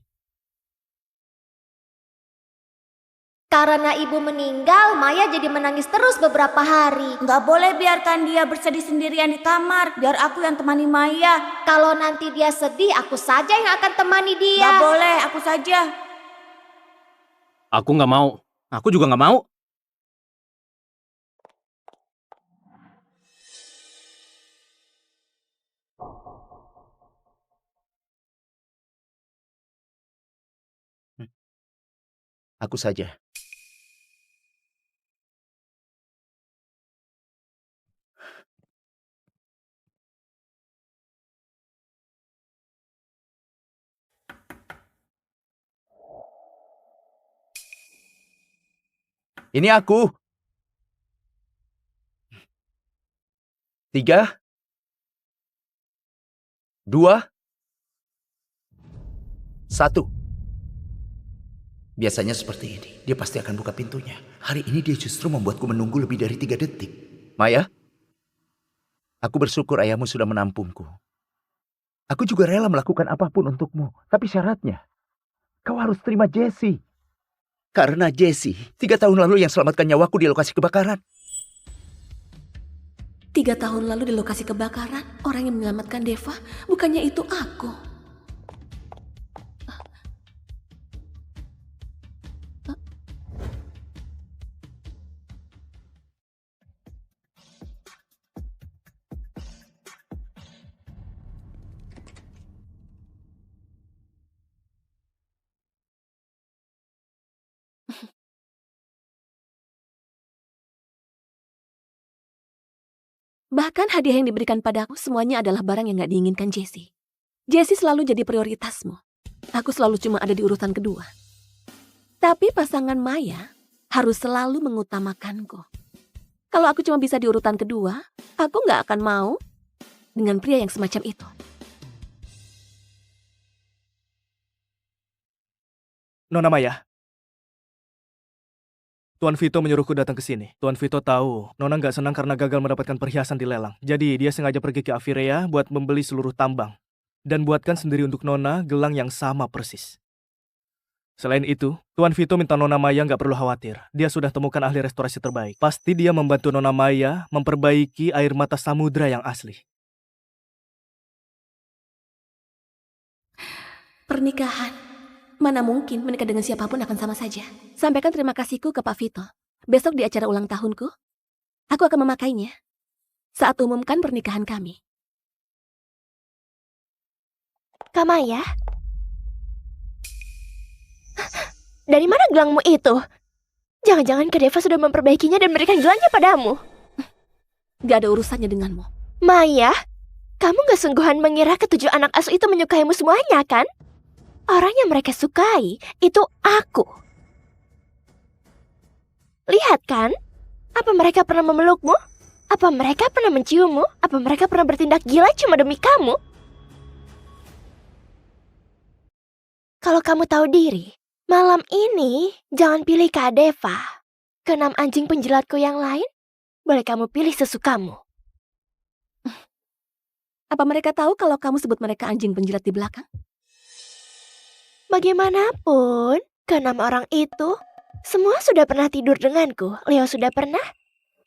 Karena ibu meninggal, Maya jadi menangis terus beberapa hari. Nggak boleh biarkan dia bersedih sendirian di kamar. Biar aku yang temani Maya. Kalau nanti dia sedih, aku saja yang akan temani dia. Nggak boleh, aku saja. Aku nggak mau. Aku juga nggak mau. Aku saja. Ini aku. 3, 2, 1. Biasanya seperti ini. Dia pasti akan buka pintunya. Hari ini dia justru membuatku menunggu lebih dari 3 detik. Maya, aku bersyukur ayahmu sudah menampungku. Aku juga rela melakukan apapun untukmu. Tapi syaratnya, kau harus terima Jessie. Karena Jessie 3 tahun lalu yang selamatkan nyawaku di lokasi kebakaran. 3 tahun lalu di lokasi kebakaran, orang yang menyelamatkan Deva, bukannya itu aku. Bahkan hadiah yang diberikan padaku semuanya adalah barang yang gak diinginkan Jessie. Jessie selalu jadi prioritasmu. Aku selalu cuma ada di urutan kedua. Tapi pasangan Maya harus selalu mengutamakanku. Kalau aku cuma bisa di urutan kedua, aku gak akan mau dengan pria yang semacam itu. Nona Maya. Tuan Vito menyuruhku datang ke sini. Tuan Vito tahu Nona nggak senang karena gagal mendapatkan perhiasan di lelang. Jadi dia sengaja pergi ke Avirea buat membeli seluruh tambang. Dan buatkan sendiri untuk Nona gelang yang sama persis. Selain itu, Tuan Vito minta Nona Maya nggak perlu khawatir. Dia sudah temukan ahli restorasi terbaik. Pasti dia membantu Nona Maya memperbaiki air mata samudra yang asli. Pernikahan. Mana mungkin menikah dengan siapapun akan sama saja. Sampaikan terima kasihku ke Pak Vito. Besok di acara ulang tahunku, aku akan memakainya saat umumkan pernikahan kami. Kak Maya? Dari mana gelangmu itu? Jangan-jangan Kak Deva sudah memperbaikinya dan memberikan gelangnya padamu. Gak ada urusannya denganmu. Maya, kamu gak sungguhan mengira ketujuh anak asuh itu menyukaimu semuanya, kan? Orang yang mereka sukai itu aku. Lihat kan? Apa mereka pernah memelukmu? Apa mereka pernah menciummu? Apa mereka pernah bertindak gila cuma demi kamu? Kalau kamu tahu diri, malam ini jangan pilih Kak Deva. Keenam anjing penjilatku yang lain, boleh kamu pilih sesukamu. Apa mereka tahu kalau kamu sebut mereka anjing penjilat di belakang? Bagaimanapun, keenam orang itu semua sudah pernah tidur denganku. Leo sudah pernah,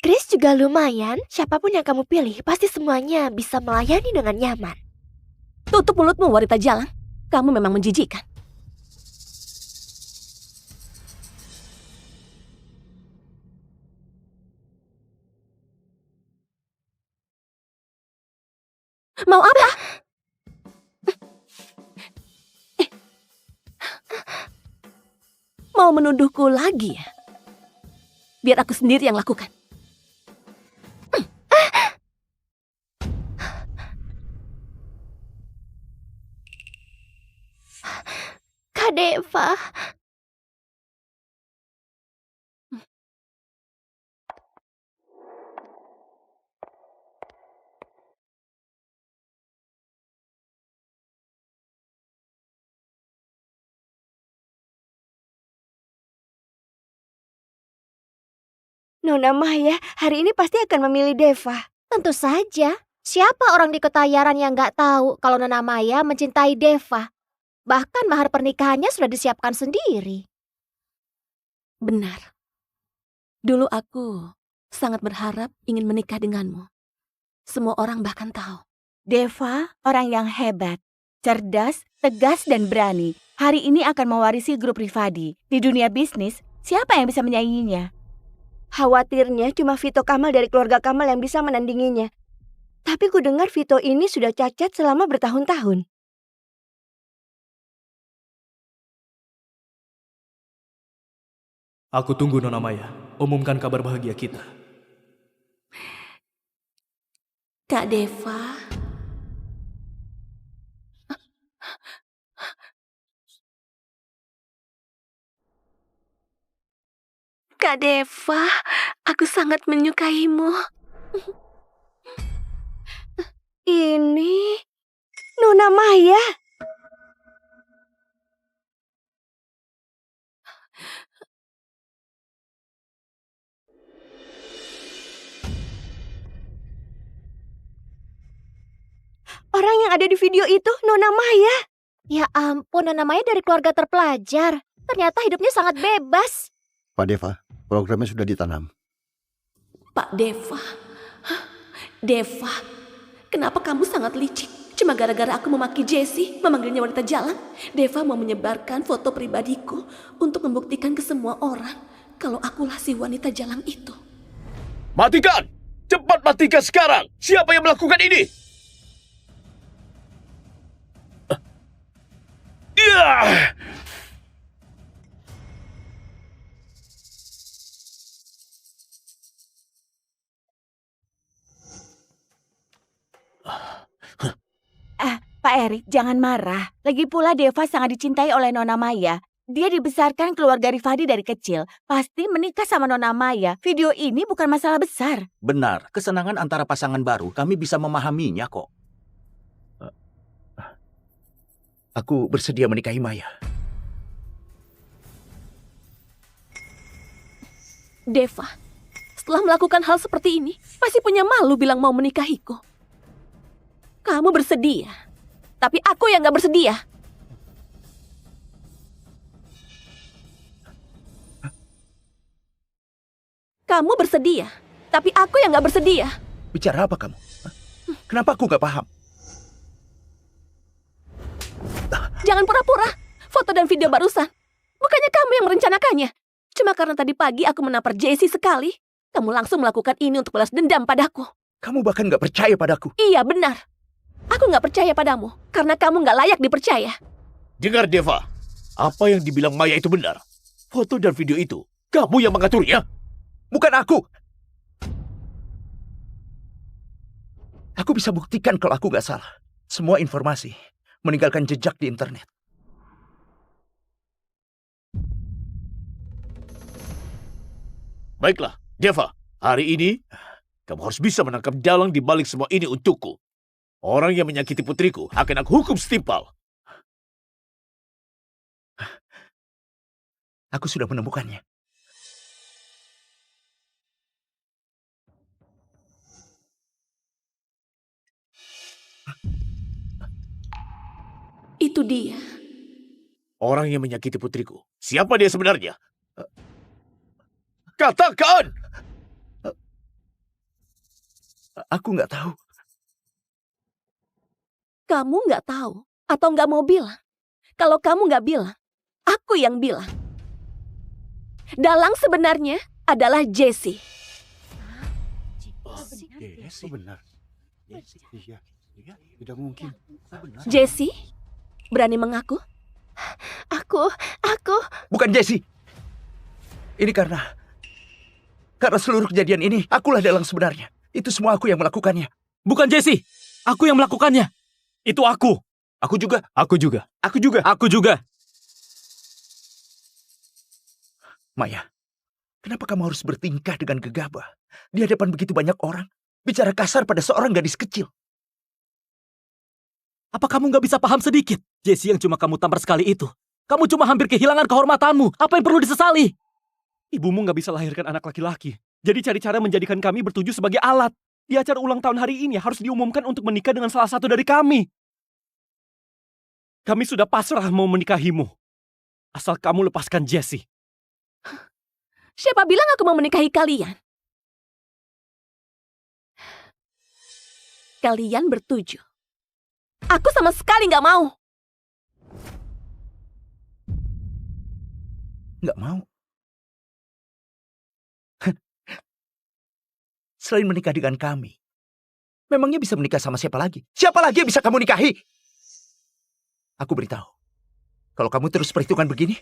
Chris juga lumayan. Siapapun yang kamu pilih, pasti semuanya bisa melayani dengan nyaman. Tutup mulutmu, wanita jalan. Kamu memang menjijikkan. Mau apa? Mau menuduhku lagi ya? Biar aku sendiri yang lakukan. Kak Deva. Nona Maya hari ini pasti akan memilih Deva. Tentu saja. Siapa orang di Ketayaran yang gak tahu kalau Nona Maya mencintai Deva? Bahkan mahar pernikahannya sudah disiapkan sendiri. Benar. Dulu aku sangat berharap ingin menikah denganmu. Semua orang bahkan tahu. Deva, orang yang hebat, cerdas, tegas, dan berani. Hari ini akan mewarisi grup Rifadi. Di dunia bisnis, siapa yang bisa menyainginya? Khawatirnya cuma Vito Kamal dari keluarga Kamal yang bisa menandinginya. Tapi ku dengar Vito ini sudah cacat selama bertahun-tahun. Aku tunggu Nona Maya. Umumkan kabar bahagia kita. Kak Deva. Kak Deva, aku sangat menyukaimu. Ini Nona Maya. Orang yang ada di video itu Nona Maya. Ya ampun, Nona Maya dari keluarga terpelajar. Ternyata hidupnya sangat bebas. Pak Deva, programnya sudah ditanam. Pak Deva. Deva, kenapa kamu sangat licik? Cuma gara-gara aku memaki Jessie, memanggilnya wanita jalan. Deva mau menyebarkan foto pribadiku untuk membuktikan ke semua orang kalau akulah si wanita jalan itu. Matikan! Cepat matikan sekarang! Siapa yang melakukan ini? Pak Erik, jangan marah. Lagi pula Deva sangat dicintai oleh Nona Maya. Dia dibesarkan keluarga Rifadi dari kecil. Pasti menikah sama Nona Maya. Video ini bukan masalah besar. Benar, kesenangan antara pasangan baru kami bisa memahaminya kok. Aku bersedia menikahi Maya. Deva, setelah melakukan hal seperti ini, masih punya malu bilang mau menikahiku. Kamu bersedia, tapi aku yang gak bersedia. Kamu bersedia, tapi aku yang gak bersedia. Bicara apa kamu? Kenapa aku gak paham? Jangan pura-pura. Foto dan video barusan. Bukannya kamu yang merencanakannya. Cuma karena tadi pagi aku menampar Jessie sekali, kamu langsung melakukan ini untuk balas dendam padaku. Kamu bahkan gak percaya padaku. Iya, benar. Aku gak percaya padamu, karena kamu gak layak dipercaya. Dengar Deva, apa yang dibilang Maya itu benar. Foto dan video itu, kamu yang mengaturnya. Bukan aku. Aku bisa buktikan kalau aku gak salah. Semua informasi meninggalkan jejak di internet. Baiklah, Deva, hari ini kamu harus bisa menangkap dalang di balik semua ini untukku. Orang yang menyakiti putriku akan aku hukum setimpal. Aku sudah menemukannya. Itu dia. Orang yang menyakiti putriku. Siapa dia sebenarnya? Katakan! Aku nggak tahu. Kamu nggak tahu atau nggak mau bilang? Kalau kamu nggak bilang, aku yang bilang. Dalang sebenarnya adalah Jessie. Jessie benar. Iya, tidak mungkin. Benar. Jessie, berani mengaku? Aku. Bukan Jessie. Ini karena seluruh kejadian ini, akulah dalang sebenarnya. Itu semua aku yang melakukannya. Bukan Jessie, aku yang melakukannya. Itu aku. Aku juga. Aku juga. Aku juga. Aku juga. Maya, kenapa kamu harus bertingkah dengan gegabah di hadapan begitu banyak orang? Bicara kasar pada seorang gadis kecil. Apa kamu nggak bisa paham sedikit? Jessie yang cuma kamu tampar sekali itu. Kamu cuma hampir kehilangan kehormatanmu. Apa yang perlu disesali? Ibumu nggak bisa lahirkan anak laki-laki. Jadi cari cara menjadikan kami bertuju sebagai alat. Di acara ulang tahun hari ini harus diumumkan untuk menikah dengan salah satu dari kami. Kami sudah pasrah mau menikahimu. Asal kamu lepaskan Jessie. Siapa bilang aku mau menikahi kalian? Kalian bertujuh. Aku sama sekali nggak mau. Nggak mau? Selain menikah dengan kami, memangnya bisa menikah sama siapa lagi? Siapa lagi yang bisa kamu nikahi? Aku beritahu, kalau kamu terus perhitungan begini,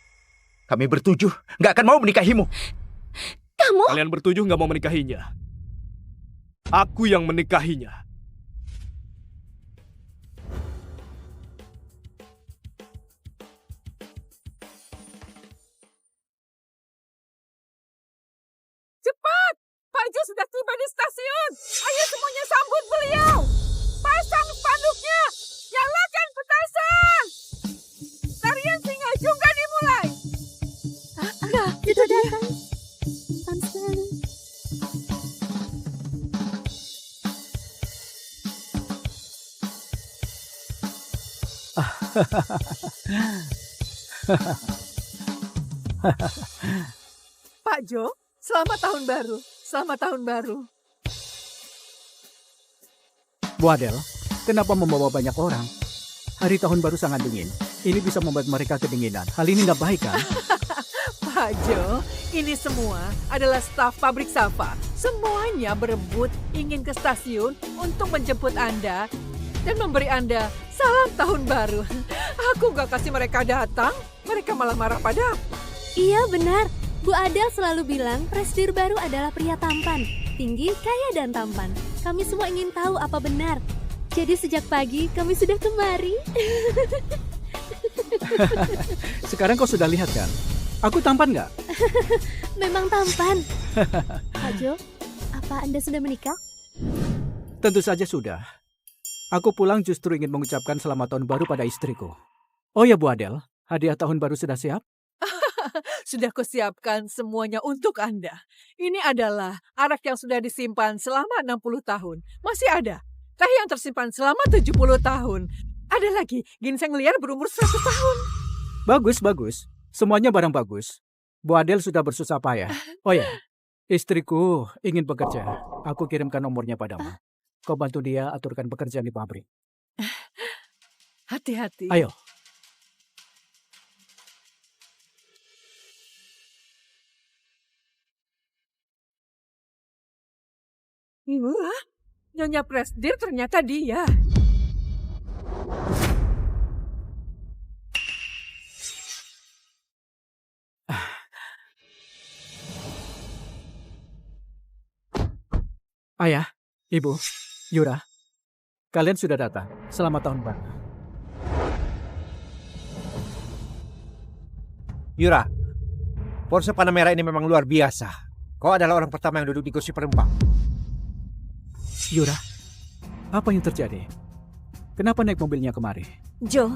kami bertujuh nggak akan mau menikahimu. Kalian bertujuh nggak mau menikahinya. Aku yang menikahinya. Cepat! Pak Jo sudah tiba di stasiun. Ayo semuanya sambut beliau. Pasang spanduknya. Nyalakan petasan. Tarian Singa juga dimulai. Nah, itu datang. Sekali. Pak Jo, selamat tahun baru. Selamat tahun baru. Bu Adel, kenapa membawa banyak orang? Hari tahun baru sangat dingin. Ini bisa membuat mereka kedinginan. Hal ini nggak baik kan? Pak Jo, ini semua adalah staf pabrik Safa. Semuanya berebut ingin ke stasiun untuk menjemput Anda dan memberi Anda salam tahun baru. Aku gak kasih mereka datang, mereka malah marah padaku. Iya benar, Bu Adel selalu bilang presidir baru adalah pria tampan, tinggi, kaya dan tampan. Kami semua ingin tahu apa benar. Jadi sejak pagi kami sudah kemari. Sekarang kau sudah lihat kan? Aku tampan nggak? Memang tampan. Pak Jo, apa Anda sudah menikah? Tentu saja sudah. Aku pulang justru ingin mengucapkan selamat tahun baru pada istriku. Oh ya Bu Adel, hadiah tahun baru sudah siap? Sudah kusiapkan semuanya untuk Anda. Ini adalah arak yang sudah disimpan selama 60 tahun. Masih ada. Teh yang tersimpan selama 70 tahun. Ada lagi ginseng liar berumur 100 tahun. Bagus, bagus. Semuanya barang bagus. Bu Adel sudah bersusah payah. Oh ya, istriku ingin bekerja. Aku kirimkan nomornya padamu. Kau bantu dia aturkan pekerjaan di pabrik. Hati-hati. Ayo. Wah, Nyonya Presdir ternyata dia. Ayah, Ibu, Yura, kalian sudah datang. Selamat tahun baru. Yura, Porsche Panamera ini memang luar biasa. Kau adalah orang pertama yang duduk di kursi penumpang. Yura, apa yang terjadi? Kenapa naik mobilnya kemari? Jo,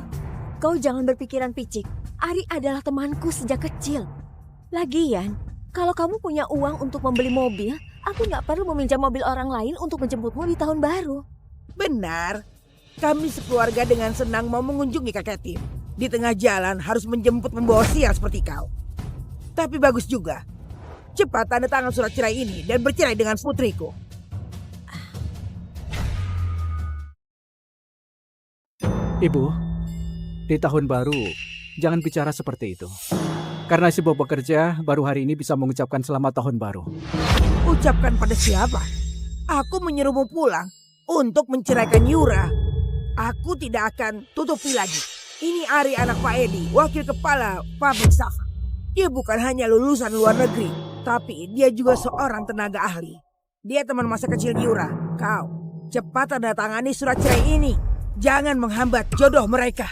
kau jangan berpikiran picik. Ari adalah temanku sejak kecil. Lagian, kalau kamu punya uang untuk membeli mobil, aku nggak perlu meminjam mobil orang lain untuk menjemputmu di tahun baru. Benar. Kami sekeluarga dengan senang mau mengunjungi kakek Tim. Di tengah jalan harus menjemput membawa sial seperti kau. Tapi bagus juga. Cepat tanda tangan surat cerai ini dan bercerai dengan putriku. Ibu, di tahun baru jangan bicara seperti itu. Karena si Bob bekerja, baru hari ini bisa mengucapkan selamat tahun baru. Ucapkan pada siapa? Aku menyuruhmu pulang untuk menceraikan Yura. Aku tidak akan tutupi lagi. Ini Ari anak Pak Edi, wakil kepala pabrik Safa. Dia bukan hanya lulusan luar negeri, tapi dia juga seorang tenaga ahli. Dia teman masa kecil Yura. Kau, cepat tanda tangani surat cerai ini. Jangan menghambat jodoh mereka.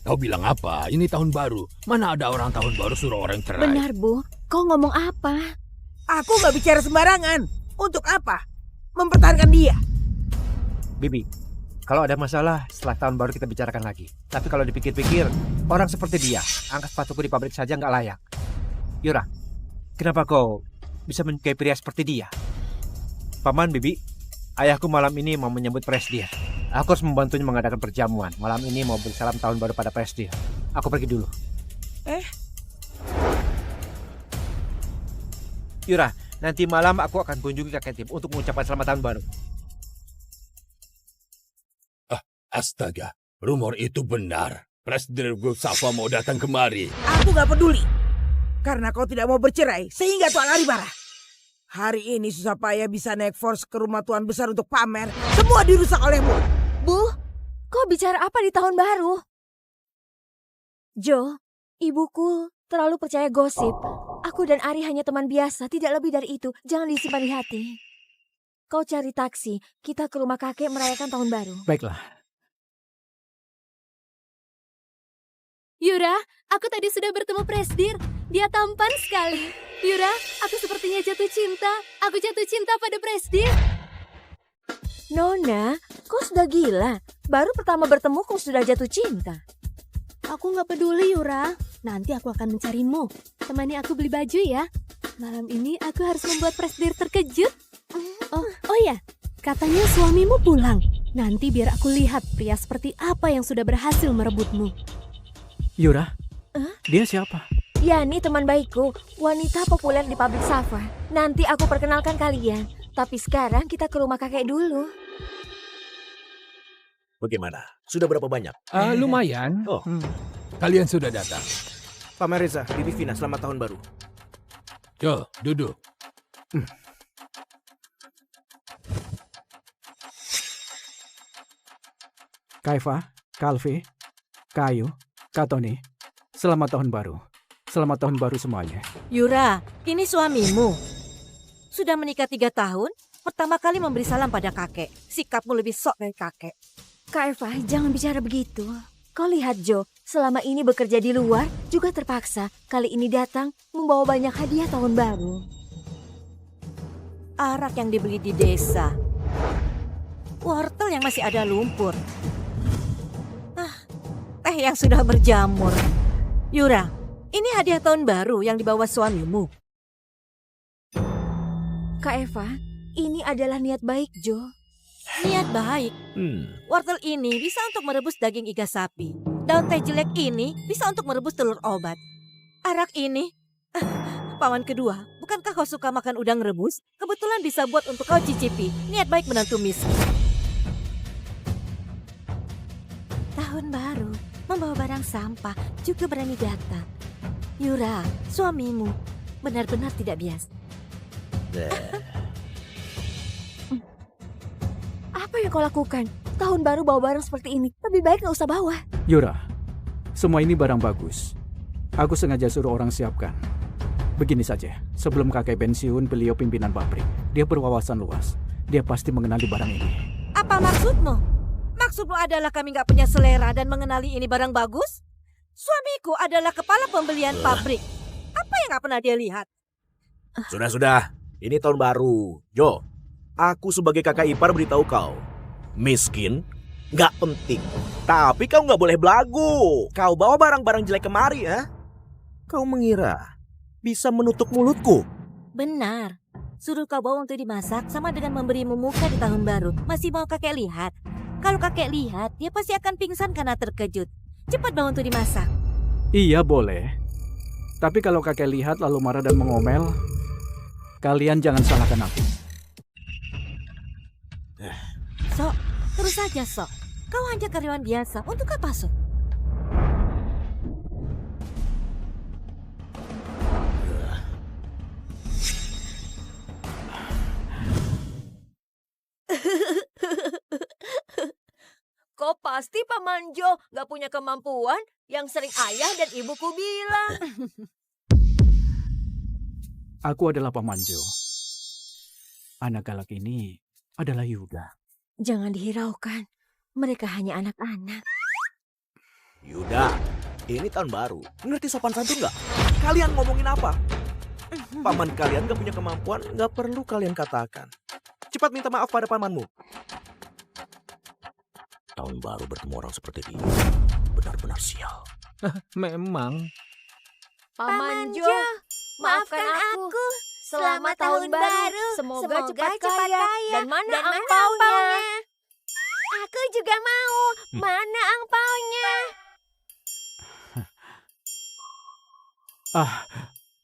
Kau bilang apa? Ini tahun baru. Mana ada orang tahun baru suruh orang cerai? Benar, Bu. Kau ngomong apa? Aku gak bicara sembarangan. Untuk apa? Mempertahankan dia. Bibi, kalau ada masalah setelah tahun baru kita bicarakan lagi. Tapi kalau dipikir-pikir, orang seperti dia, angkat sepatuku di pabrik saja nggak layak. Yura, kenapa kau bisa menyukai pria seperti dia? Paman, Bibi, ayahku malam ini mau menyambut Presdir. Aku harus membantunya mengadakan perjamuan. Malam ini mau bersalam tahun baru pada Presdir. Aku pergi dulu. Yura, nanti malam aku akan kunjungi kakek Tim untuk mengucapkan selamat tahun baru. Astaga, rumor itu benar. Presiden Grup Safa mau datang kemari. Aku gak peduli. Karena kau tidak mau bercerai, sehingga Tuan Ari marah. Hari ini susah payah bisa naik force ke rumah Tuan Besar untuk pamer. Semua dirusak olehmu. Bu, kau bicara apa di tahun baru? Jo, ibuku terlalu percaya gosip. Aku dan Ari hanya teman biasa, tidak lebih dari itu. Jangan disimpan di hati. Kau cari taksi, kita ke rumah kakek merayakan tahun baru. Baiklah. Yura, aku tadi sudah bertemu Presdir. Dia tampan sekali. Yura, aku sepertinya jatuh cinta. Aku jatuh cinta pada Presdir. Nona, kau sudah gila. Baru pertama bertemu kau sudah jatuh cinta. Aku nggak peduli, Yura. Nanti aku akan mencarimu. Temani aku beli baju ya. Malam ini aku harus membuat Presdir terkejut. Oh ya, katanya suamimu pulang. Nanti biar aku lihat pria seperti apa yang sudah berhasil merebutmu. Yura, dia siapa? Yani teman baikku, wanita populer di pabrik Safa. Nanti aku perkenalkan kalian. Tapi sekarang kita ke rumah kakek dulu. Bagaimana? Sudah berapa banyak? Lumayan. Oh. Kalian sudah datang. Paman Reza, Bibi Vina, selamat tahun baru. Yo, duduk. Kaifa, Kalvi, Kayu, Katoni, selamat tahun baru. Selamat tahun baru semuanya. Yura, ini suamimu. Sudah menikah 3 tahun, pertama kali memberi salam pada kakek. Sikapmu lebih sok dari kakek. Kak Eva, jangan bicara begitu. Kau lihat Jo, selama ini bekerja di luar juga terpaksa. Kali ini datang membawa banyak hadiah tahun baru. Arak yang dibeli di desa. Wortel yang masih ada lumpur. Teh yang sudah berjamur. Yura, ini hadiah tahun baru yang dibawa suamimu. Kak Eva, ini adalah niat baik Jo. Niat baik? Wortel ini bisa untuk merebus daging iga sapi. Daun teh jelek ini bisa untuk merebus telur obat. Arak ini, paman kedua, bukankah kau suka makan udang rebus? Kebetulan bisa buat untuk kau cicipi. Niat baik menantu miskin. Tahun baru, membawa barang sampah, juga berani datang. Yura, suamimu benar-benar tidak biasa. Apa yang kau lakukan? Tahun baru bawa barang seperti ini. Lebih baik gak usah bawa. Yura, semua ini barang bagus. Aku sengaja suruh orang siapkan. Begini saja, sebelum kakek pensiun, beliau pimpinan pabrik. Dia berwawasan luas. Dia pasti mengenali barang ini. Apa maksudmu? Maksudmu adalah kami gak punya selera dan mengenali ini barang bagus? Suamiku adalah kepala pembelian pabrik. Apa yang gak pernah dia lihat? Sudah. Ini tahun baru. Jo, aku sebagai kakak ipar beritahu kau. Miskin, nggak penting. Tapi kau nggak boleh belagu. Kau bawa barang-barang jelek kemari ya. Kau mengira bisa menutup mulutku? Benar. Suruh kau bawa untuk dimasak sama dengan memberimu muka di tahun baru. Masih mau kakek lihat? Kalau kakek lihat, dia pasti akan pingsan karena terkejut. Cepat bawa untuk dimasak. Iya boleh. Tapi kalau kakek lihat lalu marah dan mengomel, kalian jangan salahkan aku. Sok, terus saja Sok. Kau hanya karyawan biasa. Untuk apa Sok? Kau pasti Paman Jo gak punya kemampuan yang sering ayah dan ibuku bilang. Aku adalah Paman Jo. Anak galak ini adalah Yuda. Jangan dihiraukan. Mereka hanya anak-anak. Yuda, ini tahun baru. Ngerti sopan santun nggak? Kalian ngomongin apa? Paman kalian gak punya kemampuan, gak perlu kalian katakan. Cepat minta maaf pada pamanmu. Tahun baru bertemu orang seperti dia. Benar-benar sial. Memang. Paman Jo, maafkan aku. Selamat tahun baru. Semoga cepat kaya. Dan mana angpaunya? Aku juga mau. Mana angpaunya?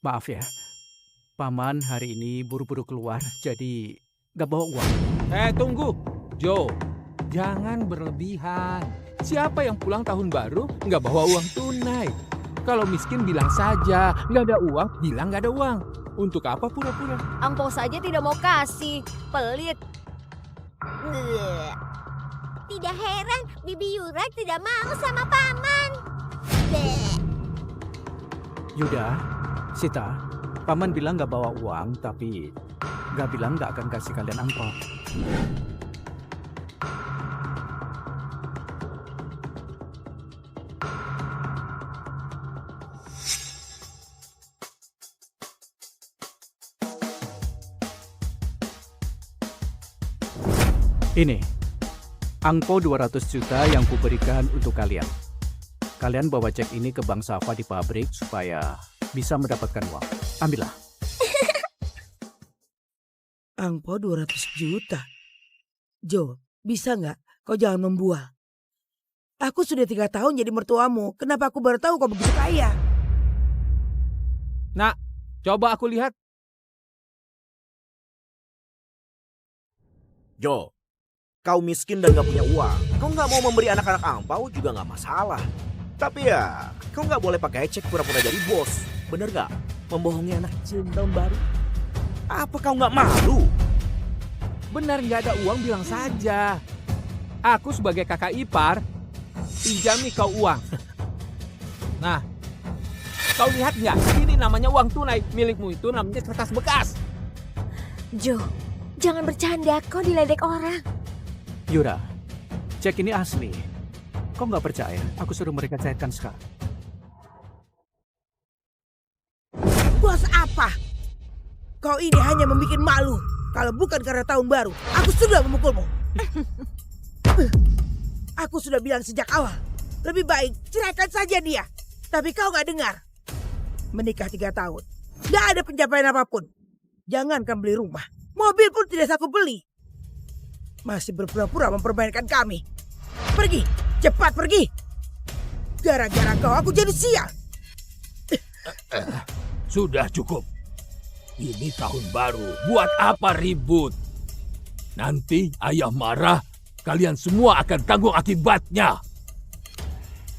Maaf ya. Paman hari ini buru-buru keluar, jadi gak bawa uang. Tunggu. Joe, jangan berlebihan. Siapa yang pulang tahun baru nggak bawa uang tunai? Kalau miskin bilang saja, nggak ada uang, bilang nggak ada uang. Untuk apa pura-pura? Angpau saja tidak mau kasih. Pelit. Tidak heran Bibi Yura tidak mau sama paman. Yuda, Sita, Paman bilang gak bawa uang, tapi gak bilang gak akan kasih kalian angpau. Ini, angpau 200 juta yang kuberikan untuk kalian. Kalian bawa cek ini ke Bank Safa di pabrik supaya bisa mendapatkan uang. Ambillah. Angpau 200 juta. Jo, bisa nggak kau jangan membual? Aku sudah 3 tahun jadi mertuamu. Kenapa aku baru tahu kau begitu kaya? Nak, coba aku lihat. Jo, kau miskin dan gak punya uang. Kau gak mau memberi anak-anak angpau juga gak masalah. Tapi ya, kau gak boleh pakai cek pura-pura jadi bos. Bener gak? Membohongi anak kecil tahun baru. Apa kau gak malu? Benar nggak ada uang bilang saja. Aku sebagai kakak ipar, pinjami kau uang. Nah, kau lihat nggak? Ini namanya uang tunai. Milikmu itu namanya kertas bekas. Jo, jangan bercanda. Kau diledek orang. Yura, cek ini asli. Kau nggak percaya? Aku suruh mereka cairkan sekarang. Bos apa? Kau ini hanya membuat malu. Kalau bukan karena tahun baru, aku sudah memukulmu. Aku sudah bilang sejak awal, lebih baik ceraikan saja dia. Tapi kau gak dengar. Menikah 3 tahun, gak ada pencapaian apapun. Jangankan beli rumah, mobil pun tidak aku beli. Masih berpura-pura mempermainkan kami. Pergi, cepat pergi. Gara-gara kau aku jadi sial. Sudah cukup. Ini tahun baru, buat apa ribut? Nanti ayah marah, kalian semua akan tanggung akibatnya.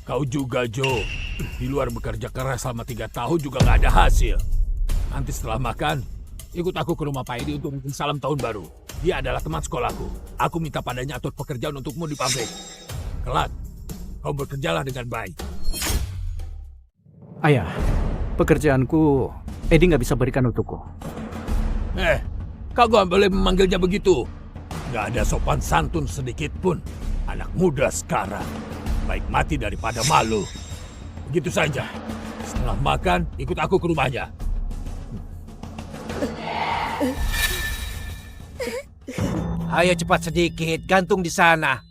Kau juga, Jo. Di luar bekerja keras selama 3 tahun juga nggak ada hasil. Nanti setelah makan, ikut aku ke rumah Pak Edi untuk salam tahun baru. Dia adalah teman sekolahku. Aku minta padanya atur pekerjaan untukmu di pabrik. Kelak, kau bekerjalah dengan baik. Ayah, pekerjaanku Edi nggak bisa berikan untukku. Kau gak boleh memanggilnya begitu. Gak ada sopan santun sedikit pun. Anak muda sekarang. Baik mati daripada malu. Begitu saja. Setelah makan, ikut aku ke rumahnya. Ayo cepat sedikit, gantung di sana.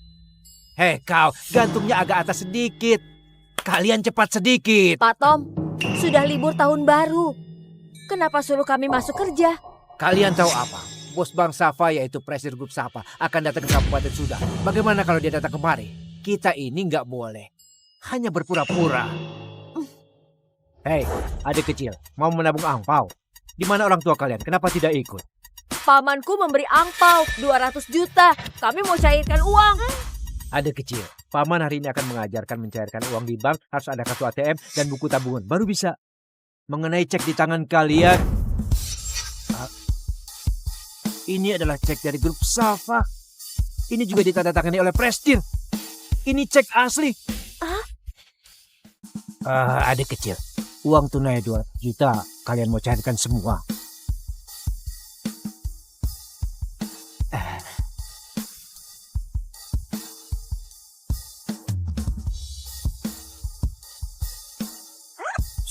Hei kau, gantungnya agak atas sedikit. Kalian cepat sedikit. Pak Tom, sudah libur tahun baru. Kenapa suruh kami masuk kerja? Kalian tahu apa? Bos Bank Safa yaitu Presiden Grup Safa akan datang ke Kabupaten Sudah. Bagaimana kalau dia datang kemari? Kita ini nggak boleh. Hanya berpura-pura. Hei, adik kecil, mau menabung angpau? Di mana orang tua kalian? Kenapa tidak ikut? Pamanku memberi angpau 200 juta. Kami mau cairkan uang. Adik kecil, paman hari ini akan mengajarkan mencairkan uang di bank. Harus ada kartu ATM dan buku tabungan. Baru bisa. Mengenai cek di tangan kalian, ini adalah cek dari Grup Safa. Ini juga ditandatangani oleh Prestir. Ini cek asli. Adik kecil, uang tunai 200 juta kalian mau cairkan semua.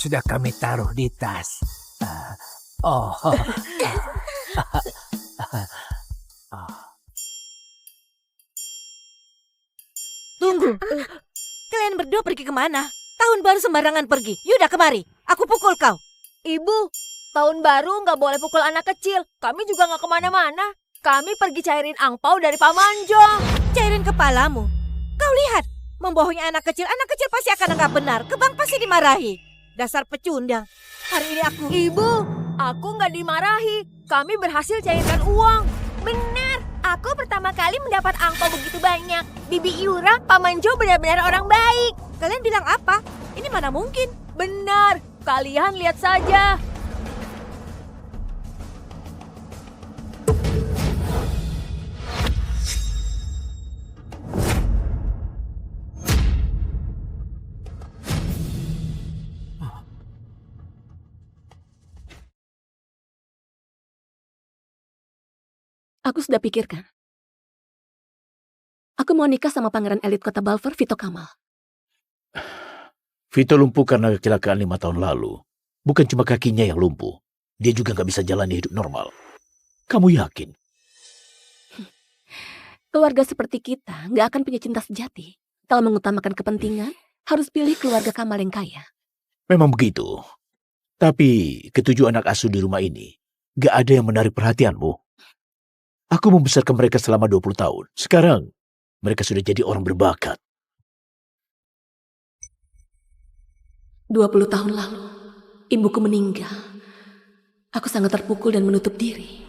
Sudah kami taruh di tas. Tunggu. Kalian berdua pergi kemana? Tahun baru sembarangan pergi. Yuda kemari. Aku pukul kau. Ibu, tahun baru nggak boleh pukul anak kecil. Kami juga nggak kemana-mana. Kami pergi cairin angpau dari Pak Manjong. Cairin kepalamu. Kau lihat, membohongi anak kecil pasti akan anggap benar. Ke bank pasti dimarahi. Dasar pecundang. Hari ini aku... Ibu, Aku nggak dimarahi. Kami berhasil cairkan uang. Benar, aku pertama kali mendapat angpau begitu banyak. Bibi Yura, Paman Jo benar-benar orang baik. Kalian bilang apa? Ini mana mungkin? Benar, kalian lihat saja. Aku sudah pikirkan. Aku mau nikah sama pangeran elit kota Balfour, Vito Kamal. Vito lumpuh karena kecelakaan 5 tahun lalu. Bukan cuma kakinya yang lumpuh. Dia juga nggak bisa jalani hidup normal. Kamu yakin? Keluarga seperti kita nggak akan punya cinta sejati. Kalau mengutamakan kepentingan, harus pilih keluarga Kamal yang kaya. Memang begitu. Tapi ketujuh anak asuh di rumah ini, nggak ada yang menarik perhatianmu. Aku membesarkan mereka selama 20 tahun. Sekarang, mereka sudah jadi orang berbakat. 20 tahun lalu, ibuku meninggal. Aku sangat terpukul dan menutup diri.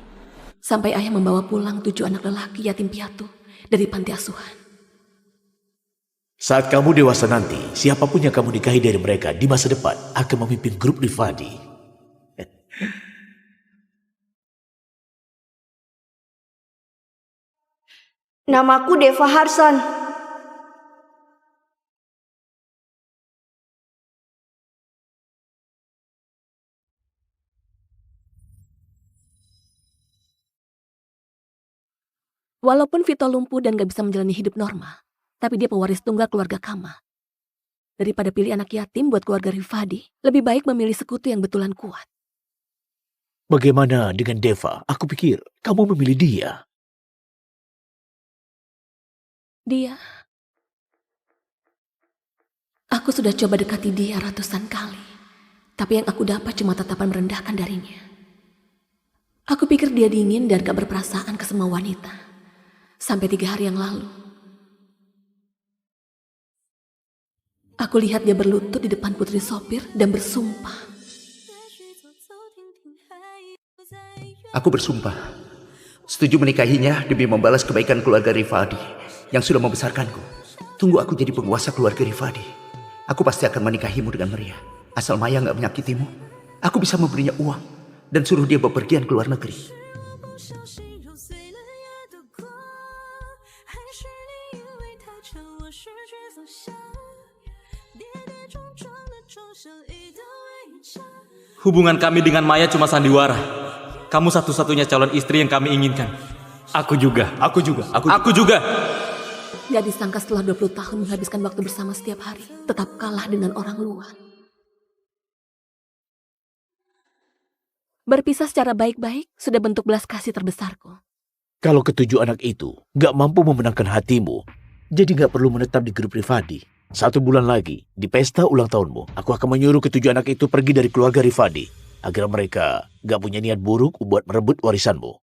Sampai ayah membawa pulang 7 anak lelaki yatim piatu dari panti asuhan. Saat kamu dewasa nanti, siapapun yang kamu nikahi dari mereka di masa depan akan memimpin grup Rifadi. Namaku Deva Harsan. Walaupun Vito lumpuh dan gak bisa menjalani hidup normal, tapi dia pewaris tunggal keluarga Kamal. Daripada pilih anak yatim buat keluarga Rifadi, lebih baik memilih sekutu yang betulan kuat. Bagaimana dengan Deva? Aku pikir kamu memilih dia. Aku sudah coba dekati dia ratusan kali, tapi yang aku dapat cuma tatapan merendahkan darinya. Aku pikir dia dingin dan gak berperasaan ke semua wanita. Sampai 3 hari yang lalu, aku lihat dia berlutut di depan putri sopir dan bersumpah. Aku bersumpah, setuju menikahinya demi membalas kebaikan keluarga Rifadi yang sudah membesarkanku. Tunggu aku jadi penguasa keluarga Rifadi. Aku pasti akan menikahimu dengan meriah. Asal Maya gak menyakitimu, aku bisa memberinya uang dan suruh dia bepergian ke luar negeri. Hubungan kami dengan Maya cuma sandiwara. Kamu satu-satunya calon istri yang kami inginkan. Aku juga. Aku juga. Gak disangka setelah 20 tahun menghabiskan waktu bersama setiap hari, tetap kalah dengan orang luar. Berpisah secara baik-baik sudah bentuk belas kasih terbesarku. Kalau ketujuh anak itu gak mampu memenangkan hatimu, jadi gak perlu menetap di grup Rifadi. 1 bulan lagi, di pesta ulang tahunmu, aku akan menyuruh ketujuh anak itu pergi dari keluarga Rifadi, agar mereka gak punya niat buruk buat merebut warisanmu.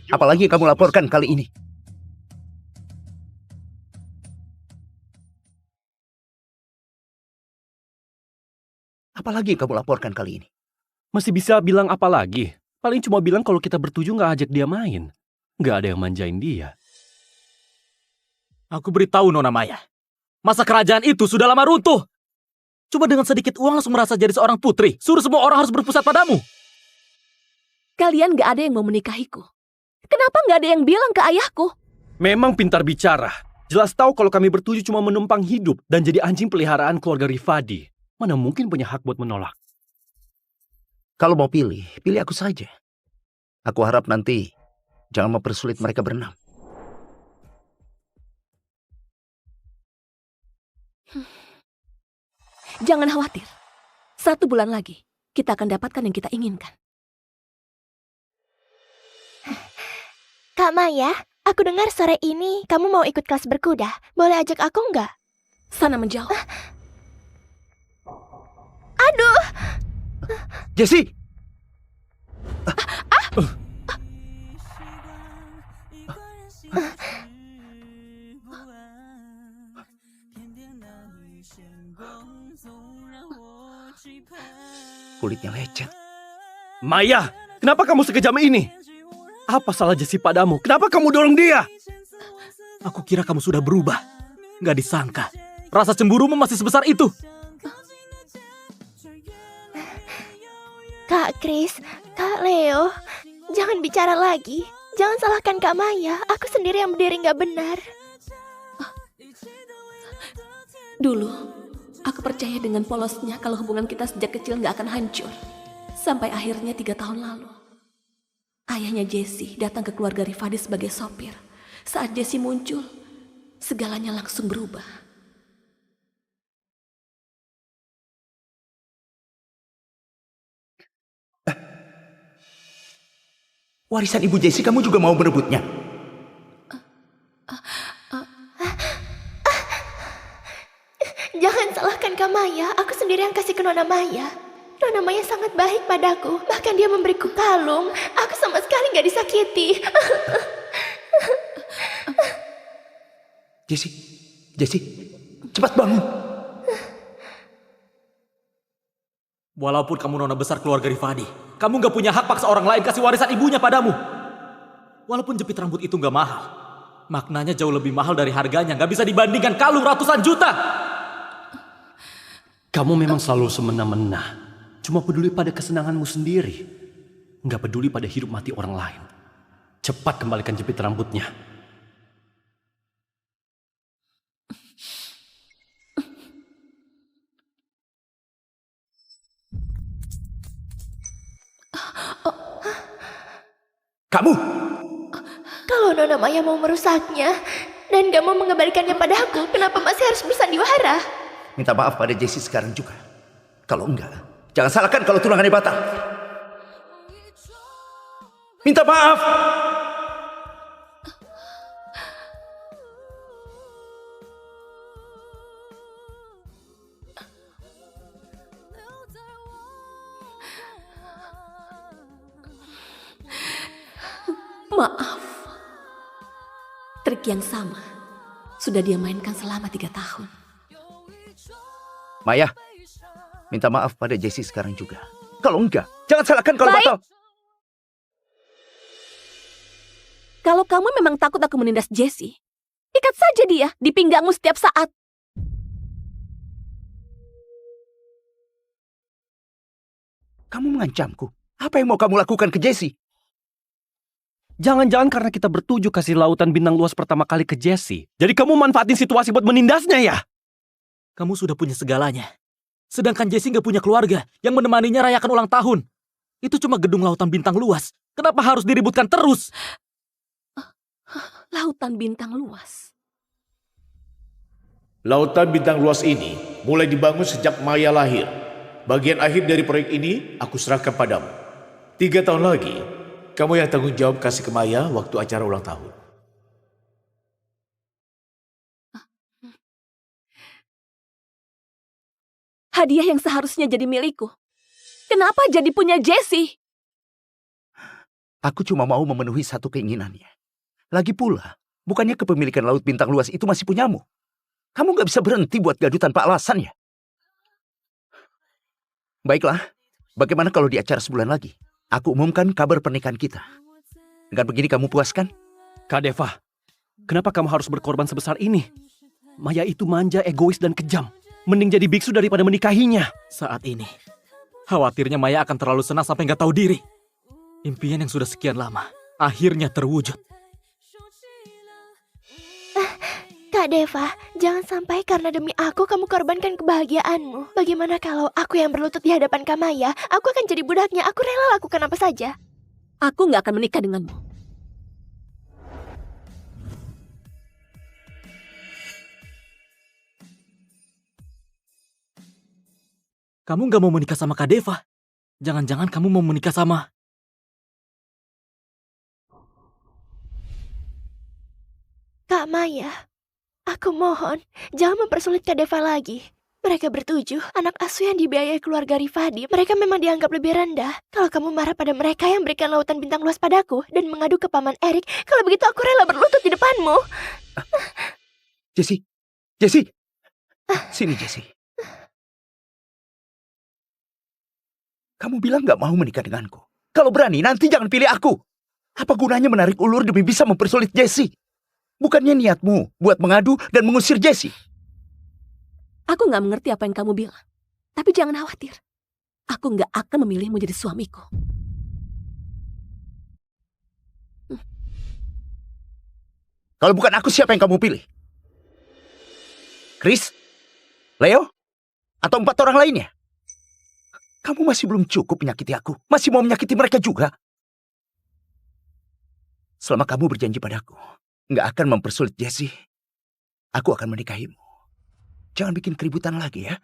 Apalagi yang kamu laporkan kali ini? Apalagi yang kamu laporkan kali ini? Masih bisa bilang apa lagi? Paling cuma bilang kalau kita bertujuh gak ajak dia main. Gak ada yang manjain dia. Aku beritahu Nona Maya, masa kerajaan itu sudah lama runtuh. Cuma dengan sedikit uang langsung merasa jadi seorang putri. Suruh semua orang harus berpusat padamu. Kalian gak ada yang mau menikahiku. Kenapa gak ada yang bilang ke ayahku? Memang pintar bicara, Jelas tahu kalau kami bertujuh cuma menumpang hidup dan jadi anjing peliharaan keluarga Rifadi. Mana mungkin punya hak buat menolak. Kalau mau pilih, pilih aku saja. Aku harap nanti jangan mempersulit mereka berenam. Jangan khawatir. 1 bulan lagi, kita akan dapatkan yang kita inginkan. Kak Maya, aku dengar sore ini kamu mau ikut kelas berkuda. Boleh ajak aku nggak? Sana menjauh. Aduh! Jessie! Kulitnya lecet. Maya, kenapa kamu sekejam ini? Apa salah Jessie padamu? Kenapa kamu dorong dia? Aku kira kamu sudah berubah. Nggak disangka. Rasa cemburumu masih sebesar itu. Kak Chris, Kak Leo, jangan bicara lagi. Jangan salahkan Kak Maya. Aku sendiri yang berdiri nggak benar. Dulu, aku percaya dengan polosnya kalau hubungan kita sejak kecil nggak akan hancur. Sampai akhirnya 3 tahun lalu. Ayahnya Jessie datang ke keluarga Rifadi sebagai sopir. Saat Jessie muncul, segalanya langsung berubah. Warisan ibu Jessie kamu juga mau merebutnya? Jangan salahkan Kak Maya. Aku sendiri yang kasih ke Nona Maya. Nona Maya sangat baik padaku. Bahkan dia memberiku kalung. Aku sama sekali gak disakiti. Jessie, cepat bangun. Walaupun kamu nona besar keluarga Rifadi, kamu gak punya hak paksa orang lain kasih warisan ibunya padamu. Walaupun jepit rambut itu gak mahal, maknanya jauh lebih mahal dari harganya. Gak bisa dibandingkan kalung ratusan juta. Kamu memang selalu semena-mena. Cuma peduli pada kesenanganmu sendiri. Nggak peduli pada hidup mati orang lain. Cepat kembalikan jepit rambutnya. Kamu! Kalau Nona Maya mau merusaknya dan gak mau mengembalikannya padaku, kenapa masih harus bersandiwara? Minta maaf pada Jessie sekarang juga. Kalau enggak, jangan salahkan kalau tunangannya batal. Minta maaf! Maaf. Trik yang sama sudah dia mainkan selama 3 tahun. Maya, minta maaf pada Jessie sekarang juga. Kalau enggak, jangan salahkan kalau batal. Kalau kamu memang takut aku menindas Jessie, ikat saja dia di pinggangmu setiap saat. Kamu mengancamku. Apa yang mau kamu lakukan ke Jessie? Jangan-jangan karena kita bertujuh kasih lautan bintang luas pertama kali ke Jessie. Jadi kamu manfaatin situasi buat menindasnya ya? Kamu sudah punya segalanya. Sedangkan Jessie gak punya keluarga yang menemaninya rayakan ulang tahun. Itu cuma gedung lautan bintang luas. Kenapa harus diributkan terus? Lautan bintang luas. Lautan bintang luas ini mulai dibangun sejak Maya lahir. Bagian akhir dari proyek ini aku serahkan padamu. 3 tahun lagi, kamu yang tanggung jawab kasih ke Maya waktu acara ulang tahun. Hadiah yang seharusnya jadi milikku. Kenapa jadi punya Jessie? Aku cuma mau memenuhi satu keinginannya. Lagi pula, bukannya kepemilikan laut bintang luas itu masih punyamu. Kamu gak bisa berhenti buat gaduh tanpa alasan ya? Baiklah, bagaimana kalau di acara sebulan lagi aku umumkan kabar pernikahan kita? Dengan begini kamu puas kan? Kak Deva, kenapa kamu harus berkorban sebesar ini? Maya itu manja, egois, dan kejam. Mending jadi biksu daripada menikahinya. Saat ini, khawatirnya Maya akan terlalu senang sampai gak tahu diri. Impian yang sudah sekian lama, akhirnya terwujud. Kak Kak Deva, jangan sampai karena demi aku kamu korbankan kebahagiaanmu. Bagaimana kalau aku yang berlutut di hadapan Kak Maya? Aku akan jadi budaknya, aku rela lakukan apa saja. Aku nggak akan menikah denganmu. Kamu gak mau menikah sama Kak Deva? Jangan-jangan kamu mau menikah sama... Kak Maya, aku mohon, jangan mempersulit Kak Deva lagi. Mereka bertujuh, anak asuh yang dibiayai keluarga Rifadi. Mereka memang dianggap lebih rendah. Kalau kamu marah pada mereka yang berikan lautan bintang luas padaku dan mengadu ke Paman Erik, kalau begitu aku rela berlutut di depanmu. Jessie, sini Jessie. Kamu bilang gak mau menikah denganku. Kalau berani, nanti jangan pilih aku. Apa gunanya menarik ulur demi bisa mempersulit Jessie? Bukannya niatmu buat mengadu dan mengusir Jessie? Aku nggak mengerti apa yang kamu bilang. Tapi jangan khawatir. Aku nggak akan memilihmu jadi suamiku. Kalau bukan aku, siapa yang kamu pilih? Chris? Leo? Atau 4 orang lainnya? Kamu masih belum cukup menyakiti aku. Masih mau menyakiti mereka juga. Selama kamu berjanji padaku nggak akan mempersulit Jessie, aku akan menikahimu. Jangan bikin keributan lagi ya.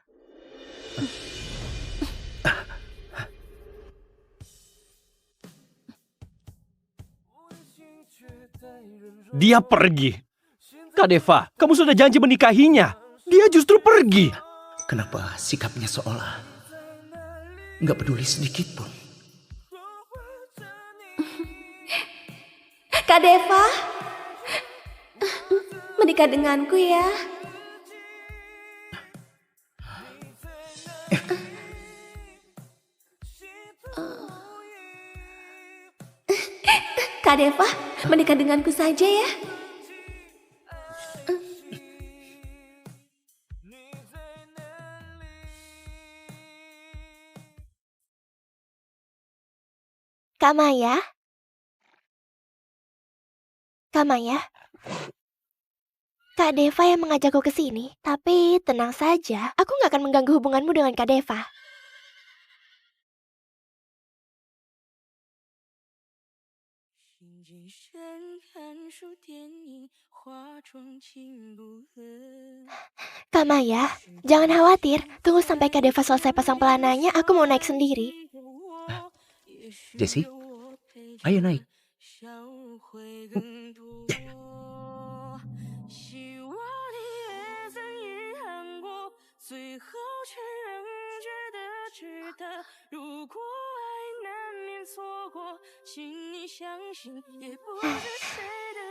Dia pergi. Kak Deva, kamu sudah janji menikahinya. Dia justru pergi. Kenapa sikapnya seolah nggak peduli sedikit pun? Kak Deva, menikah denganku ya. Kak Deva, menikah denganku saja ya. Kak Maya? Kak Maya? Kak Deva yang mengajakku ke sini. Tapi tenang saja, aku nggak akan mengganggu hubunganmu dengan Kak Deva. Kak Maya, jangan khawatir. Tunggu sampai Kak Deva selesai pasang pelananya, aku mau naik sendiri. Jessie, ayo naik.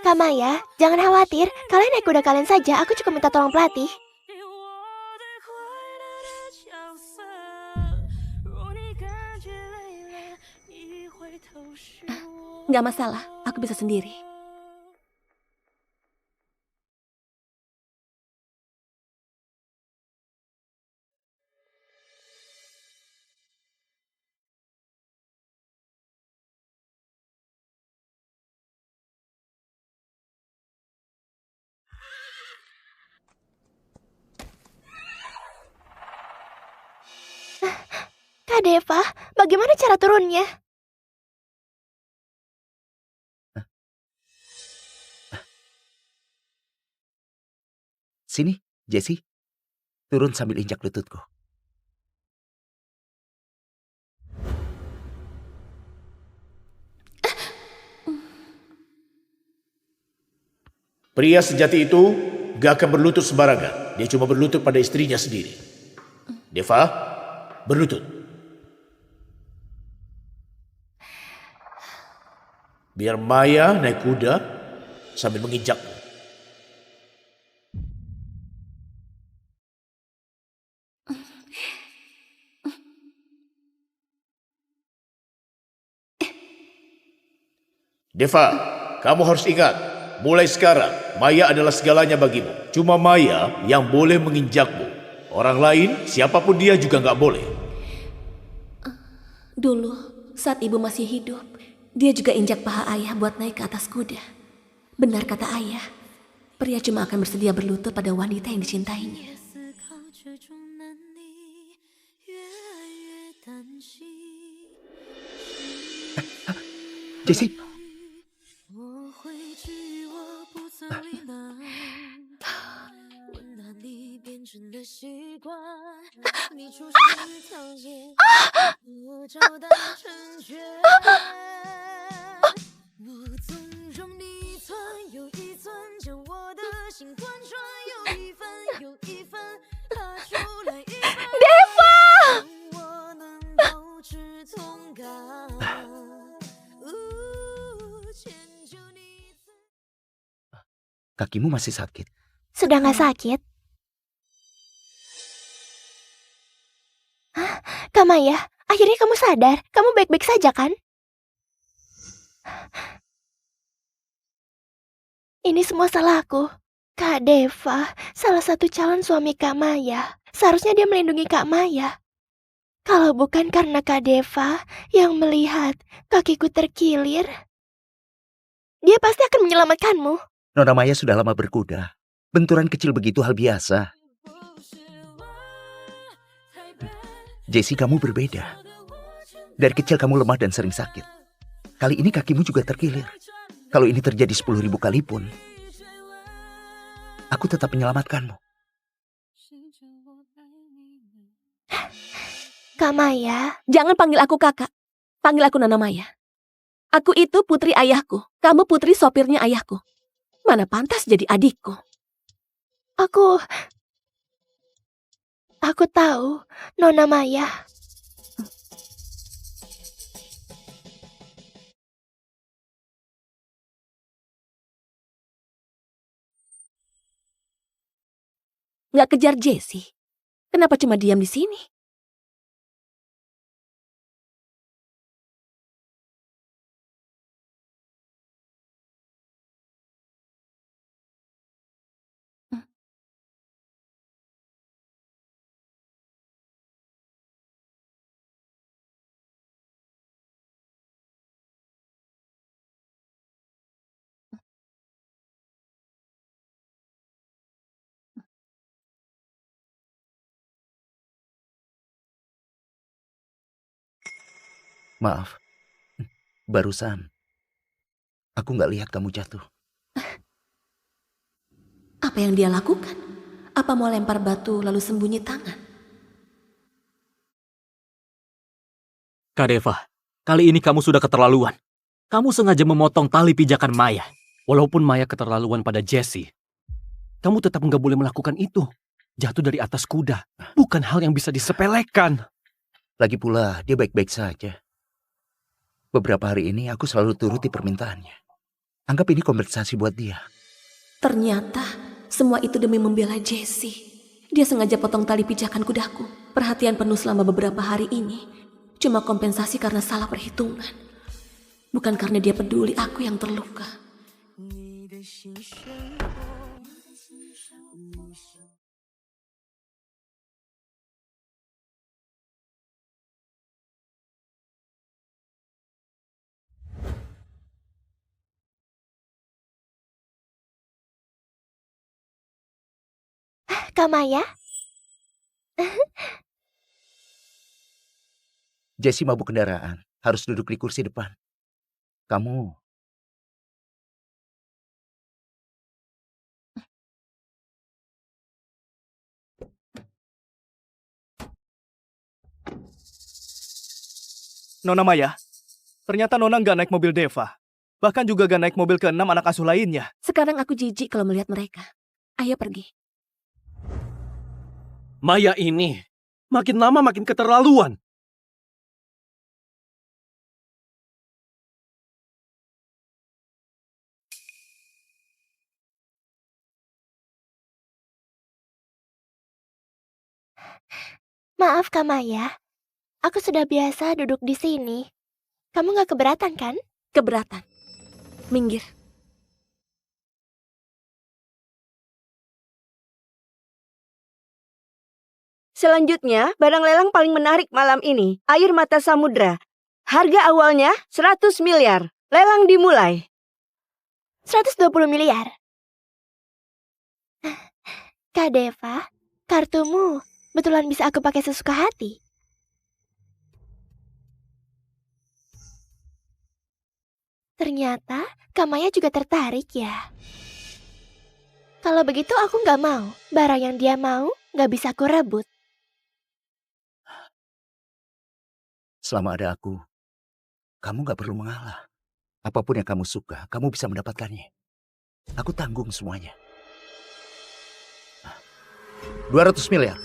Kak Maya, jangan khawatir. Kalian naik kuda kalian saja, aku cukup minta tolong pelatih. Nggak masalah, aku bisa sendiri. Kak Deva, bagaimana cara turunnya? Sini, Jessie. Turun sambil injak lututku. Pria sejati itu gak akan berlutut sembarangan. Dia cuma berlutut pada istrinya sendiri. Deva, berlutut. Biar Maya naik kuda sambil menginjakmu. Deva, kamu harus ingat, mulai sekarang Maya adalah segalanya bagimu. Cuma Maya yang boleh menginjakmu. Orang lain, siapapun dia juga nggak boleh. Dulu, saat ibu masih hidup, dia juga injak paha ayah buat naik ke atas kuda. Benar kata ayah, Pria cuma akan bersedia berlutut pada wanita yang dicintainya. Jessie. Kakimu masih sakit? Sudah nggak sakit? Hah? Kak Maya, akhirnya kamu sadar. Kamu baik-baik saja kan? Ini semua salahku. Kak Deva, salah satu calon suami Kak Maya. Seharusnya dia melindungi Kak Maya. Kalau bukan karena Kak Deva yang melihat kakiku terkilir, dia pasti akan menyelamatkanmu. Nona Maya sudah lama berkuda. Benturan kecil begitu hal biasa. Jessie, kamu berbeda. Dari kecil kamu lemah dan sering sakit. Kali ini kakimu juga terkilir. Kalau ini terjadi 10.000 kali pun, aku tetap menyelamatkanmu. Kak Maya. Jangan panggil aku kakak. Panggil aku Nona Maya. Aku itu putri ayahku. Kamu putri sopirnya ayahku. Mana pantas jadi adikku. Aku tahu, Nona Maya. Nggak kejar Jessie. Kenapa cuma diam di sini? Maaf, barusan aku nggak lihat kamu jatuh. Apa yang dia lakukan? Apa mau lempar batu lalu sembunyi tangan? Kak Deva, kali ini kamu sudah keterlaluan. Kamu sengaja memotong tali pijakan Maya. Walaupun Maya keterlaluan pada Jessie, kamu tetap nggak boleh melakukan itu. Jatuh dari atas kuda, bukan hal yang bisa disepelekan. Lagi pula, dia baik-baik saja. Beberapa hari ini aku selalu turuti permintaannya. Anggap ini kompensasi buat dia. Ternyata semua itu demi membela Jessie. Dia sengaja potong tali pijakan kudaku. Perhatian penuh selama beberapa hari ini. Cuma kompensasi karena salah perhitungan. Bukan karena dia peduli aku yang terluka. Kak Maya? Jessie mabuk kendaraan, harus duduk di kursi depan. Kamu... Nona Maya, ternyata Nona nggak naik mobil Deva. Bahkan juga nggak naik mobil ke-6 anak asuh lainnya. Sekarang aku jijik kalau melihat mereka. Ayo pergi. Maya ini makin lama makin keterlaluan. Maaf Kak Maya, aku sudah biasa duduk di sini. Kamu nggak keberatan kan? Keberatan. Minggir. Selanjutnya, barang lelang paling menarik malam ini, air mata samudra. Harga awalnya 100 miliar. Lelang dimulai. 120 miliar. Kak Deva, kartumu betulan bisa aku pakai sesuka hati. Ternyata Kak Maya juga tertarik ya. Kalau begitu aku nggak mau. Barang yang dia mau nggak bisa aku rebut. Selama ada aku, kamu gak perlu mengalah. Apapun yang kamu suka, kamu bisa mendapatkannya. Aku tanggung semuanya. 200 miliar.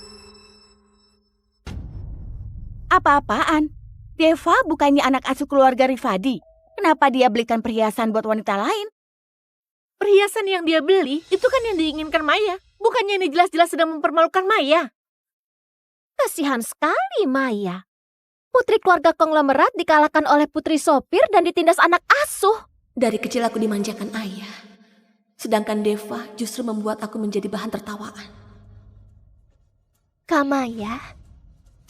Apa-apaan? Deva bukannya anak asuh keluarga Rifadi. Kenapa dia belikan perhiasan buat wanita lain? Perhiasan yang dia beli itu kan yang diinginkan Maya. Bukannya ini jelas-jelas sedang mempermalukan Maya. Kasihan sekali Maya. Putri keluarga konglomerat dikalahkan oleh putri sopir dan ditindas anak asuh. Dari kecil aku dimanjakan ayah. Sedangkan Deva justru membuat aku menjadi bahan tertawaan. Kak Maya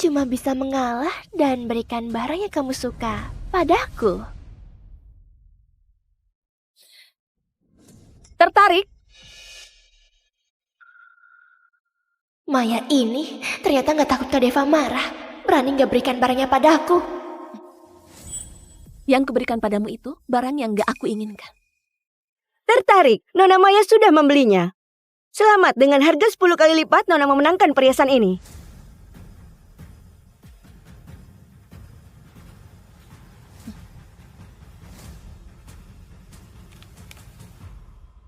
cuma bisa mengalah dan berikan barang yang kamu suka padaku. Tertarik? Maya ini ternyata nggak takut Kak Deva marah. Berani nggak berikan barangnya padaku. Yang kuberikan padamu itu barang yang gak aku inginkan. Tertarik? Nona Maya sudah membelinya. Selamat, dengan harga 10 kali lipat Nona memenangkan perhiasan ini.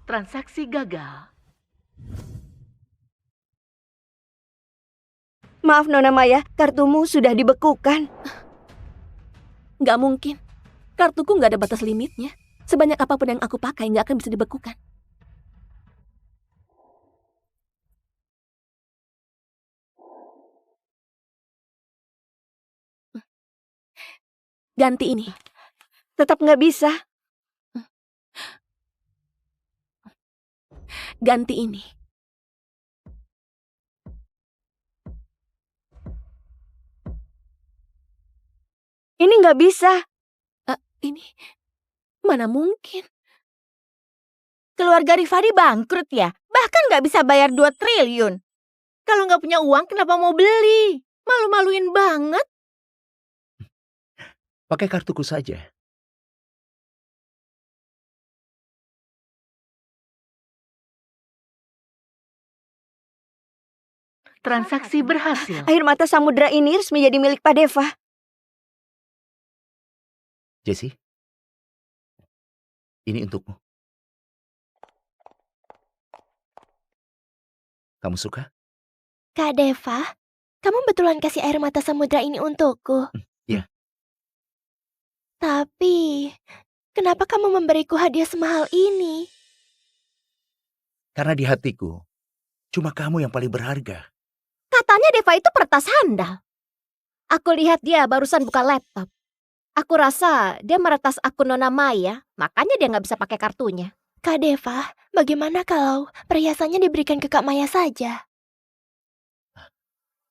Transaksi gagal. Maaf Nona Maya, kartumu sudah dibekukan. Gak mungkin. Kartuku gak ada batas limitnya. Sebanyak apapun yang aku pakai gak akan bisa dibekukan. Ganti ini. Tetap gak bisa. Ganti ini. Ini nggak bisa. Ini mana mungkin? Keluarga Rifadi bangkrut ya? Bahkan nggak bisa bayar 2 triliun. Kalau nggak punya uang kenapa mau beli? Malu-maluin banget. Pakai kartuku saja. Transaksi berhasil. Air mata samudra ini resmi jadi milik Pak Deva. Jessie, ini untukmu. Kamu suka? Kak Deva, kamu betulan kasih air mata samudra ini untukku. Iya. Tapi, kenapa kamu memberiku hadiah semahal ini? Karena di hatiku, cuma kamu yang paling berharga. Katanya Deva itu peretas handal. Aku lihat dia barusan buka laptop. Aku rasa dia meretas akun Nona Maya, makanya dia nggak bisa pakai kartunya. Kak Deva, bagaimana kalau perhiasannya diberikan ke Kak Maya saja?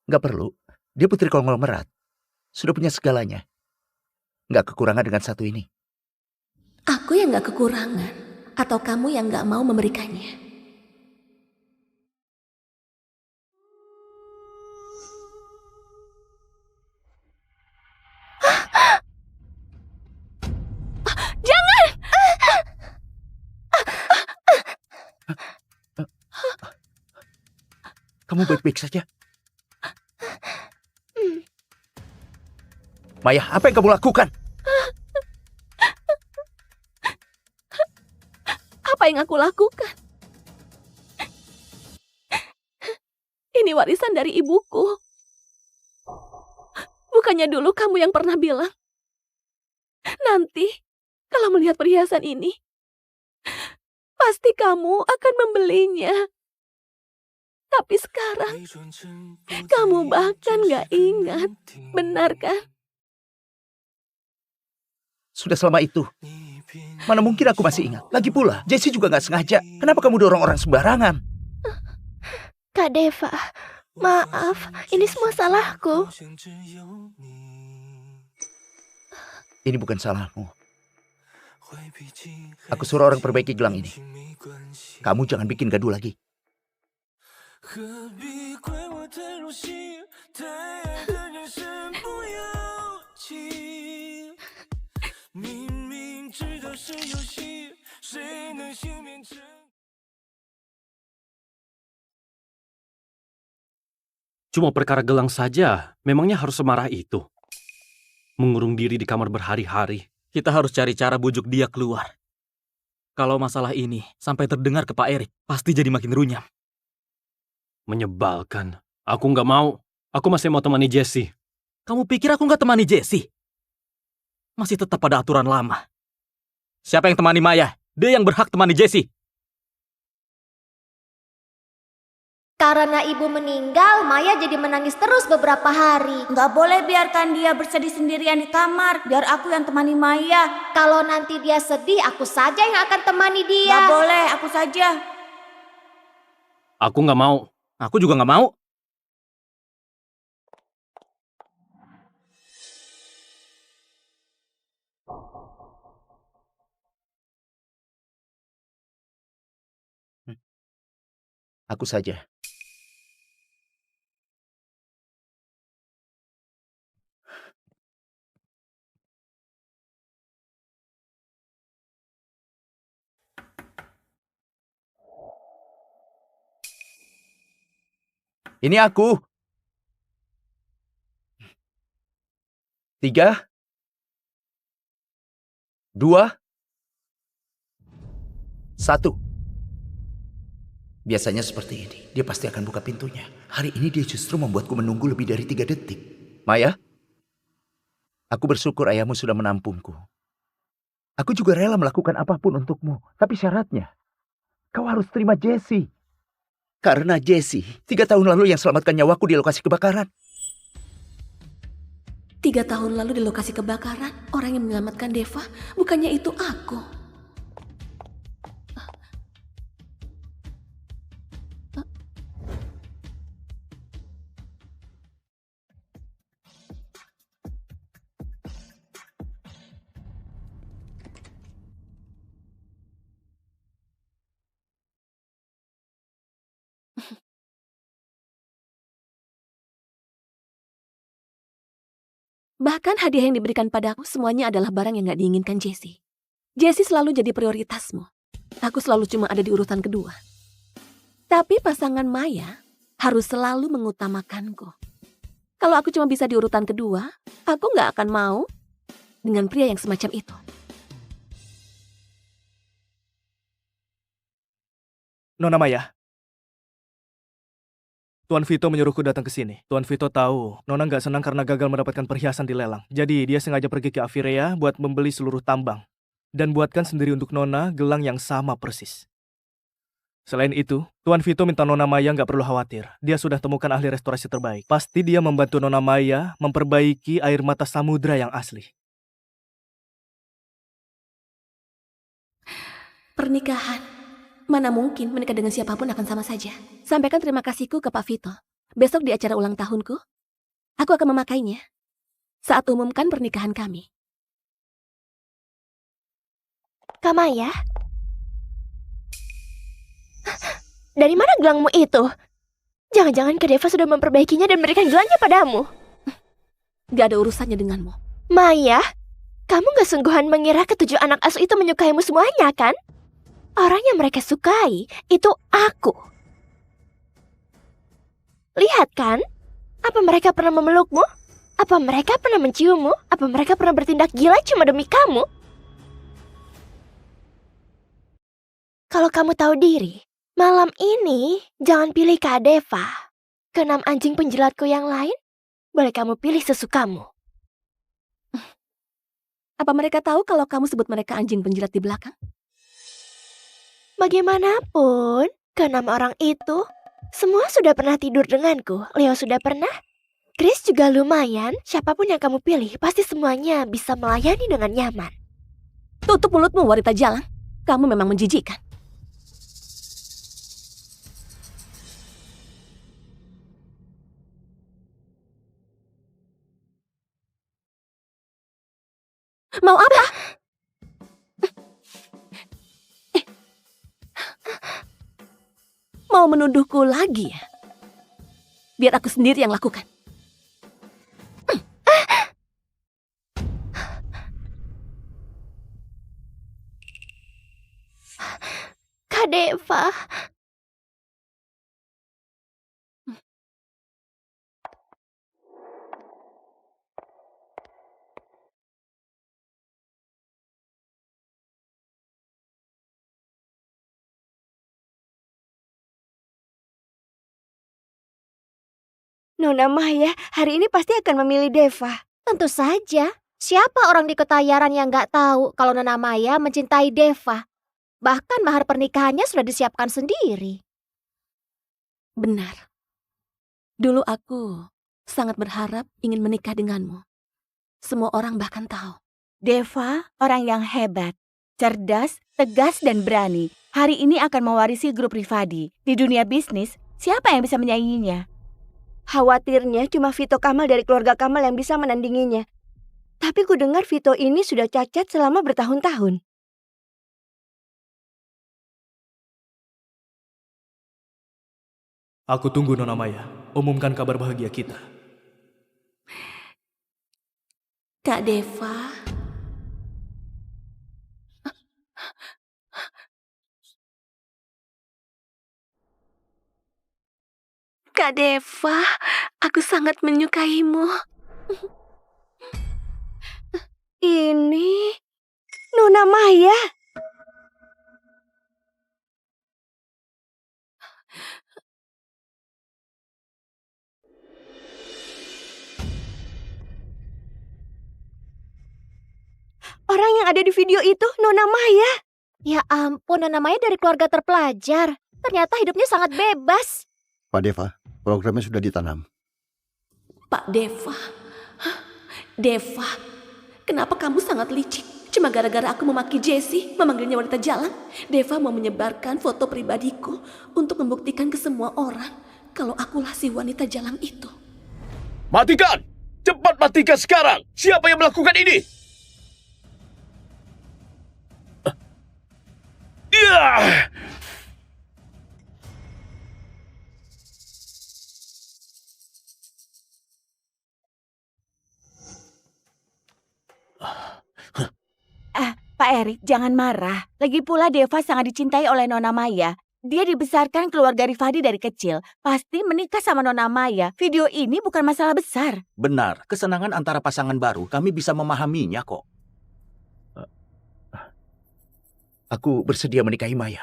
Nggak perlu. Dia putri konglomerat. Sudah punya segalanya. Nggak kekurangan dengan satu ini. Aku yang gak kekurangan. Atau kamu yang gak mau memberikannya. Jangan! Kamu baik-baik saja? Maya, apa yang kamu lakukan? Apa yang aku lakukan? Ini warisan dari ibuku. Bukannya dulu kamu yang pernah bilang, nanti kalau melihat perhiasan ini, pasti kamu akan membelinya. Tapi sekarang, kamu bahkan gak ingat. Benar kan? Sudah selama itu. Mana mungkin aku masih ingat. Lagi pula, Jessie juga gak sengaja. Kenapa kamu dorong orang sembarangan? Kak Deva, maaf, ini semua salahku. Ini bukan salahmu. Aku suruh orang perbaiki gelang ini. Kamu jangan bikin gaduh lagi. 何必怪我太入戏，太爱的人生不要紧。明明知道是游戏，谁能幸免成？ Cuma perkara gelang saja, memangnya harus semarah itu? Mengurung diri di kamar berhari-hari. Kita harus cari cara bujuk dia keluar. Kalau masalah ini sampai terdengar ke Pak Erik, pasti jadi makin runyam. Menyebalkan. Aku nggak mau. Aku masih mau temani Jessie. Kamu pikir aku nggak temani Jessie? Masih tetap pada aturan lama. Siapa yang temani Maya? Dia yang berhak temani Jessie. Karena ibu meninggal, Maya jadi menangis terus beberapa hari. Nggak boleh biarkan dia bersedih sendirian di kamar. Biar aku yang temani Maya. Kalau nanti dia sedih, aku saja yang akan temani dia. Nggak boleh, aku saja. Aku nggak mau. Aku juga nggak mau. Aku saja. Ini aku. 3, 2, 1. Biasanya seperti ini. Dia pasti akan buka pintunya. Hari ini dia justru membuatku menunggu lebih dari 3 detik. Maya, aku bersyukur ayahmu sudah menampungku. Aku juga rela melakukan apapun untukmu. Tapi syaratnya, kau harus terima Jessie. Karena Jessie, 3 tahun lalu yang selamatkan nyawaku di lokasi kebakaran. 3 tahun lalu di lokasi kebakaran, orang yang menyelamatkan Deva, bukannya itu aku. Bahkan hadiah yang diberikan padaku semuanya adalah barang yang gak diinginkan Jessie. Jessie selalu jadi prioritasmu. Aku selalu cuma ada di urutan kedua. Tapi pasangan Maya harus selalu mengutamakanku. Kalau aku cuma bisa di urutan kedua, aku gak akan mau dengan pria yang semacam itu. Nona Maya. Tuan Vito menyuruhku datang ke sini. Tuan Vito tahu Nona nggak senang karena gagal mendapatkan perhiasan di lelang. Jadi dia sengaja pergi ke Avirea buat membeli seluruh tambang. Dan buatkan sendiri untuk Nona gelang yang sama persis. Selain itu, Tuan Vito minta Nona Maya nggak perlu khawatir. Dia sudah temukan ahli restorasi terbaik. Pasti dia membantu Nona Maya memperbaiki air mata samudra yang asli. Pernikahan. Mana mungkin menikah dengan siapapun akan sama saja. Sampaikan terima kasihku ke Pak Vito. Besok di acara ulang tahunku, aku akan memakainya saat umumkan pernikahan kami. Kak Maya? Dari mana gelangmu itu? Jangan-jangan Kak Deva sudah memperbaikinya dan memberikan gelangnya padamu. Gak ada urusannya denganmu. Maya, kamu gak sungguhan mengira ketujuh anak asuh itu menyukaimu semuanya, kan? Orang yang mereka sukai itu aku. Lihat kan? Apa mereka pernah memelukmu? Apa mereka pernah menciummu? Apa mereka pernah bertindak gila cuma demi kamu? Kalau kamu tahu diri, malam ini jangan pilih Kak Deva. Keenam anjing penjilatku yang lain, boleh kamu pilih sesukamu. Apa mereka tahu kalau kamu sebut mereka anjing penjilat di belakang? Bagaimanapun, keenam orang itu semua sudah pernah tidur denganku. Leo sudah pernah, Chris juga lumayan. Siapapun yang kamu pilih, pasti semuanya bisa melayani dengan nyaman. Tutup mulutmu, wanita jalan. Kamu memang menjijikkan. Mau apa? Mau menuduhku lagi ya? Biar aku sendiri yang lakukan. Kak Deva. Nona Maya hari ini pasti akan memilih Deva. Tentu saja. Siapa orang di Ketayaran yang nggak tahu kalau Nona Maya mencintai Deva? Bahkan mahar pernikahannya sudah disiapkan sendiri. Benar. Dulu aku sangat berharap ingin menikah denganmu. Semua orang bahkan tahu. Deva orang yang hebat, cerdas, tegas, dan berani. Hari ini akan mewarisi grup Rifadi. Di dunia bisnis, siapa yang bisa menyainginya? Khawatirnya cuma Vito Kamal dari keluarga Kamal yang bisa menandinginya. Tapi ku dengar Vito ini sudah cacat selama bertahun-tahun. Aku tunggu Nona Maya. Umumkan kabar bahagia kita. Kak Deva. Kak Deva, aku sangat menyukaimu. Ini Nona Maya. Orang yang ada di video itu Nona Maya. Ya ampun, Nona Maya dari keluarga terpelajar. Ternyata hidupnya sangat bebas. Pak Deva, programnya sudah ditanam. Pak Deva. Deva, kenapa kamu sangat licik? Cuma gara-gara aku memaki Jessie, memanggilnya wanita jalan. Deva mau menyebarkan foto pribadiku untuk membuktikan ke semua orang kalau akulah si wanita jalan itu. Matikan! Cepat matikan sekarang! Siapa yang melakukan ini? Pak Erik, jangan marah. Lagi pula Deva sangat dicintai oleh Nona Maya. Dia dibesarkan keluarga Rifadi dari kecil. Pasti menikah sama Nona Maya. Video ini bukan masalah besar. Benar, kesenangan antara pasangan baru kami bisa memahaminya kok. Aku bersedia menikahi Maya.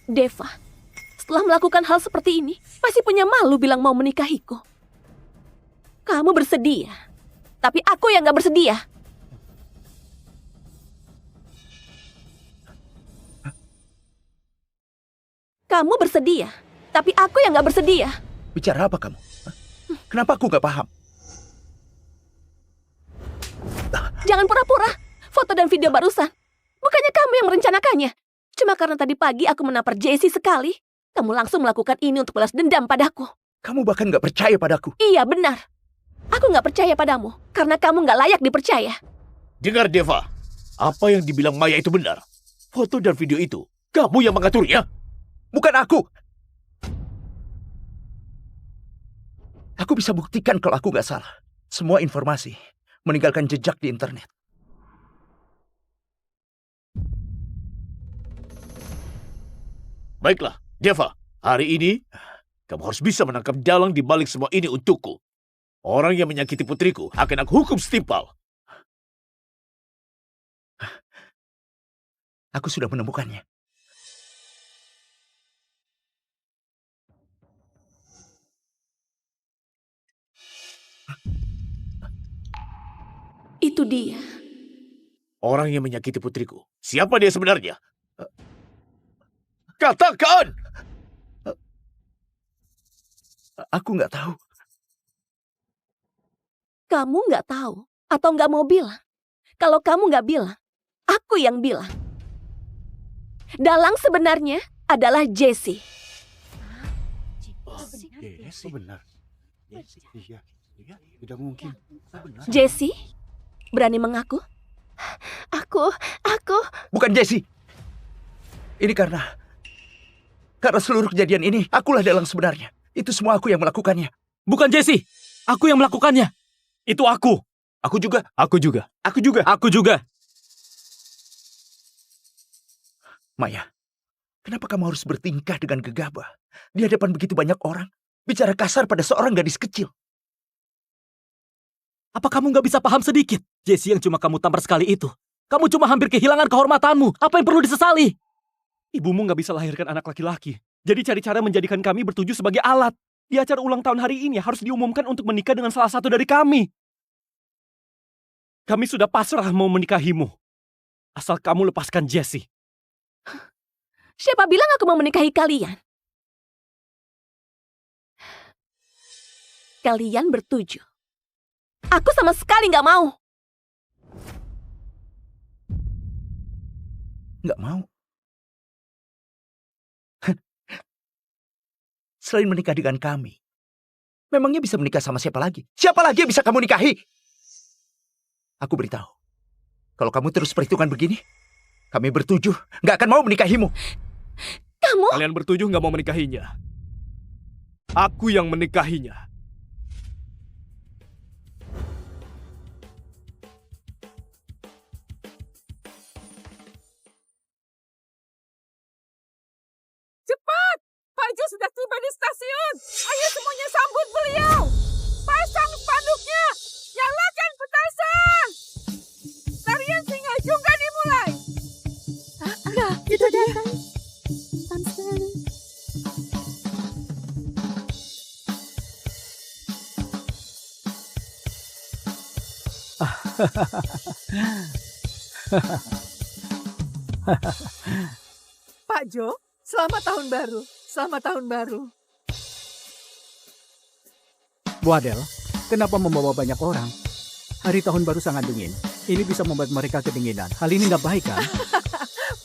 Deva, setelah melakukan hal seperti ini, masih punya malu bilang mau menikahiku. Kamu bersedia, tapi aku yang gak bersedia. Kamu bersedia, tapi aku yang gak bersedia. Bicara apa kamu? Kenapa aku gak paham? Jangan pura-pura. Foto dan video barusan. Bukannya kamu yang merencanakannya. Cuma karena tadi pagi aku menampar Jessie sekali, kamu langsung melakukan ini untuk balas dendam padaku. Kamu bahkan gak percaya padaku. Iya, benar. Aku gak percaya padamu, karena kamu gak layak dipercaya. Dengar Deva, apa yang dibilang Maya itu benar. Foto dan video itu, kamu yang mengaturnya. Bukan aku. Aku bisa buktikan kalau aku gak salah. Semua informasi meninggalkan jejak di internet. Baiklah, Deva, hari ini kamu harus bisa menangkap dalang di balik semua ini untukku. Orang yang menyakiti putriku akan aku hukum setimpal. Aku sudah menemukannya. Itu dia. Orang yang menyakiti putriku. Siapa dia sebenarnya? Katakan! Aku nggak tahu. Kamu nggak tahu atau nggak mau bilang? Kalau kamu nggak bilang, aku yang bilang. Dalang sebenarnya adalah Jessie. Jessie benar. Iya, tidak mungkin. Jessie, berani mengaku? Aku. Bukan Jessie. Ini karena Karena seluruh kejadian ini, akulah dalang sebenarnya. Itu semua aku yang melakukannya. Bukan Jesse, aku yang melakukannya. Itu aku. Aku juga. Aku juga. Aku juga. Aku juga. Maya, kenapa kamu harus bertingkah dengan gegabah di hadapan begitu banyak orang? Bicara kasar pada seorang gadis kecil. Apa kamu nggak bisa paham sedikit? Jesse yang cuma kamu tampar sekali itu. Kamu cuma hampir kehilangan kehormatanmu. Apa yang perlu disesali? Ibumu gak bisa lahirkan anak laki-laki. Jadi cari cara menjadikan kami bertujuh sebagai alat. Di acara ulang tahun hari ini harus diumumkan untuk menikah dengan salah satu dari kami. Kami sudah pasrah mau menikahimu. Asal kamu lepaskan Jesse. Siapa bilang aku mau menikahi kalian? Kalian bertujuh. Aku sama sekali nggak mau. Nggak mau? Selain menikah dengan kami, memangnya bisa menikah sama siapa lagi? Siapa lagi yang bisa kamu nikahi? Aku beritahu, kalau kamu terus perhitungan begini, kami bertujuh nggak akan mau menikahimu. Kamu? Kalian bertujuh nggak mau menikahinya. Aku yang menikahinya. Cepat! Pak Jo sudah tiba di stasiun. Ayo semuanya sambut beliau. Pasang spanduknya. Nyalakan petasan. Tarian Singa juga dimulai. Nah, itu datang. Tan sekali. Pak Jo, selamat tahun baru. Selamat tahun baru. Bu Adel, kenapa membawa banyak orang? Hari tahun baru sangat dingin. Ini bisa membuat mereka kedinginan. Hal ini nggak baik kan?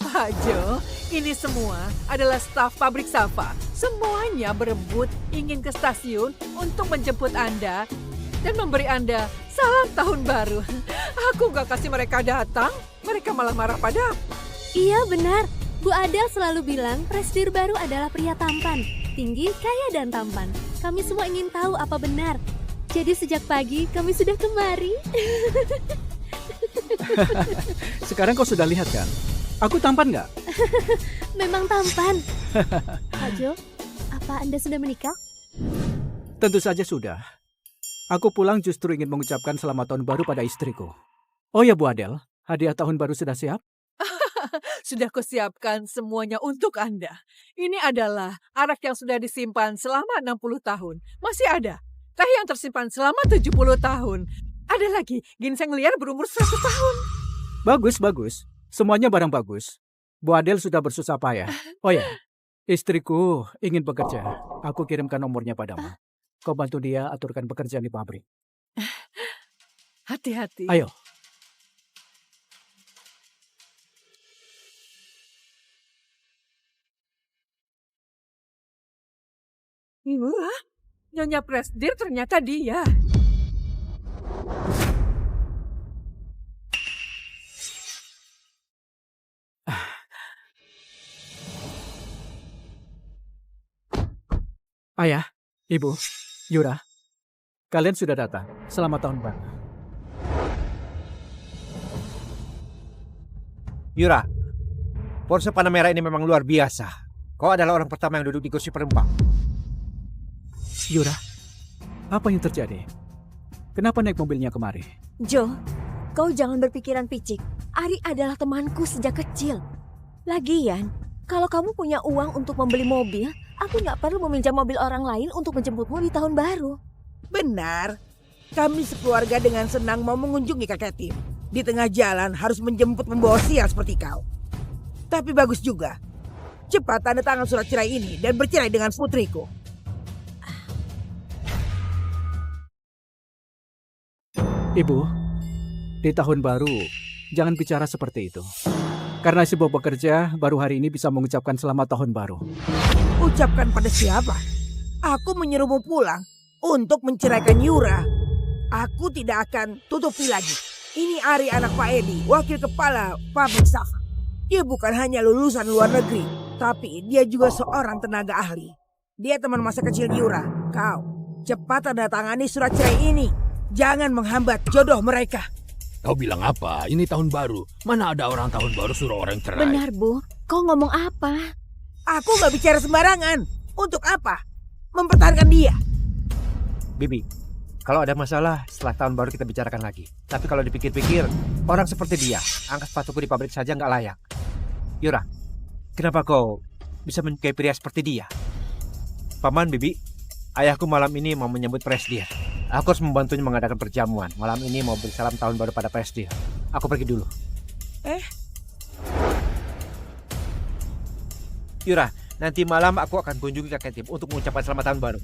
Pak Jo, ini semua adalah staf pabrik Safa. Semuanya berebut ingin ke stasiun untuk menjemput Anda dan memberi Anda salam tahun baru. Aku nggak kasih mereka datang, mereka malah marah pada. Iya benar, Bu Adel selalu bilang presidir baru adalah pria tampan, tinggi, kaya dan tampan. Kami semua ingin tahu apa benar. Jadi sejak pagi kami sudah kemari. Sekarang kau sudah lihat kan? Aku tampan nggak? Memang tampan. Pak Jo, apa Anda sudah menikah? Tentu saja sudah. Aku pulang justru ingin mengucapkan selamat tahun baru pada istriku. Oh ya Bu Adel, hadiah tahun baru sudah siap? Sudah kusiapkan semuanya untuk Anda. Ini adalah arak yang sudah disimpan selama 60 tahun. Masih ada. Teh yang tersimpan selama 70 tahun. Ada lagi ginseng liar berumur 100 tahun. Bagus, bagus. Semuanya barang bagus. Bu Adel sudah bersusah payah. Oh ya, istriku ingin bekerja. Aku kirimkan nomornya padamu. Kau bantu dia aturkan pekerjaan di pabrik. Hati-hati. Ayo. Wah, Nyonya Presdir ternyata dia. Ayah, Ibu, Yura, kalian sudah datang. Selamat tahun baru. Yura, Porsche Panamera ini memang luar biasa. Kau adalah orang pertama yang duduk di kursi penumpang. Yura, apa yang terjadi? Kenapa naik mobilnya kemari? Jo, kau jangan berpikiran picik. Ari adalah temanku sejak kecil. Lagian, kalau kamu punya uang untuk membeli mobil, aku nggak perlu meminjam mobil orang lain untuk menjemputmu di tahun baru. Benar. Kami sekeluarga dengan senang mau mengunjungi kakek Tim. Di tengah jalan harus menjemput membawa sial seperti kau. Tapi bagus juga. Cepat tanda tangan surat cerai ini dan bercerai dengan putriku. Ibu, di tahun baru, jangan bicara seperti itu. Karena si Bob bekerja, baru hari ini bisa mengucapkan selamat tahun baru. Ucapkan pada siapa? Aku menyuruhmu pulang untuk menceraikan Yura. Aku tidak akan tutupi lagi. Ini Ari anak Pak Edi, wakil kepala pabrik Safa. Dia bukan hanya lulusan luar negeri, Tapi dia juga seorang tenaga ahli. Dia teman masa kecil Yura. Kau cepat tanda tangani surat cerai ini. Jangan menghambat jodoh mereka. Kau bilang apa? Ini tahun baru. Mana ada orang tahun baru suruh orang cerai? Benar, Bu. Kau ngomong apa? Aku gak bicara sembarangan. Untuk apa? Mempertahankan dia. Bibi, kalau ada masalah setelah tahun baru kita bicarakan lagi. Tapi kalau dipikir-pikir, orang seperti dia, angkat sepatuku di pabrik saja nggak layak. Yura, kenapa kau bisa menyukai pria seperti dia? Paman, Bibi, ayahku malam ini mau menyambut Presdir. Aku harus membantunya mengadakan perjamuan. Malam ini mau beri salam tahun baru pada Presdir. Aku pergi dulu. Yura, nanti malam aku akan kunjungi kakek Tim untuk mengucapkan selamat tahun baru.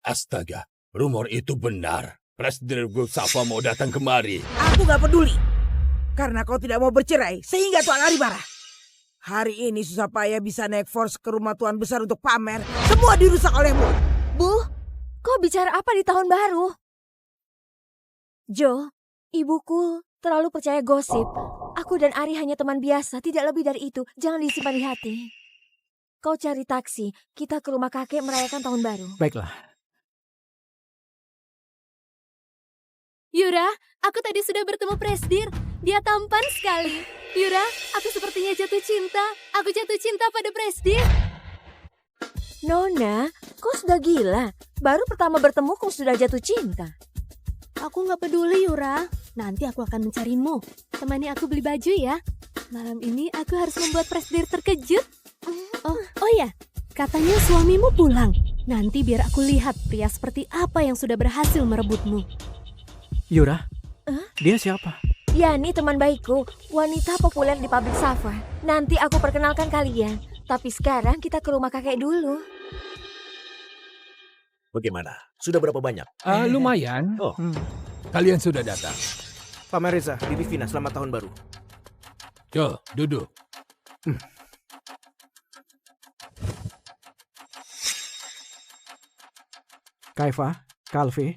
Astaga, rumor itu benar. Presiden Gulsafa mau datang kemari. Aku gak peduli. Karena kau tidak mau bercerai sehingga Tuan Ari marah. Hari ini susah payah bisa naik force ke rumah Tuan Besar untuk pamer. Semua dirusak olehmu. Bu, kau bicara apa di tahun baru? Jo, ibuku terlalu percaya gosip. Aku dan Ari hanya teman biasa, tidak lebih dari itu. Jangan disimpan di hati. Kau cari taksi, kita ke rumah kakek merayakan tahun baru. Baiklah. Yura, aku tadi sudah bertemu Presdir. Dia tampan sekali. Yura, aku sepertinya jatuh cinta. Aku jatuh cinta pada Presdir. Nona, kau sudah gila. Baru pertama bertemu kau sudah jatuh cinta. Aku gak peduli, Yura. Nanti aku akan mencarimu. Temani aku beli baju ya. Malam ini aku harus membuat Presdir terkejut. Oh ya, katanya suamimu pulang. Nanti biar aku lihat pria seperti apa yang sudah berhasil merebutmu. Yura, dia siapa? Yani teman baikku, wanita populer di pabrik Safa. Nanti aku perkenalkan kalian. Tapi sekarang kita ke rumah kakek dulu. Bagaimana? Sudah berapa banyak? Lumayan. Oh. Kalian sudah datang. Paman Reza, Bibi Vina, selamat tahun baru. Yo, duduk. Kaifa, Kalvi,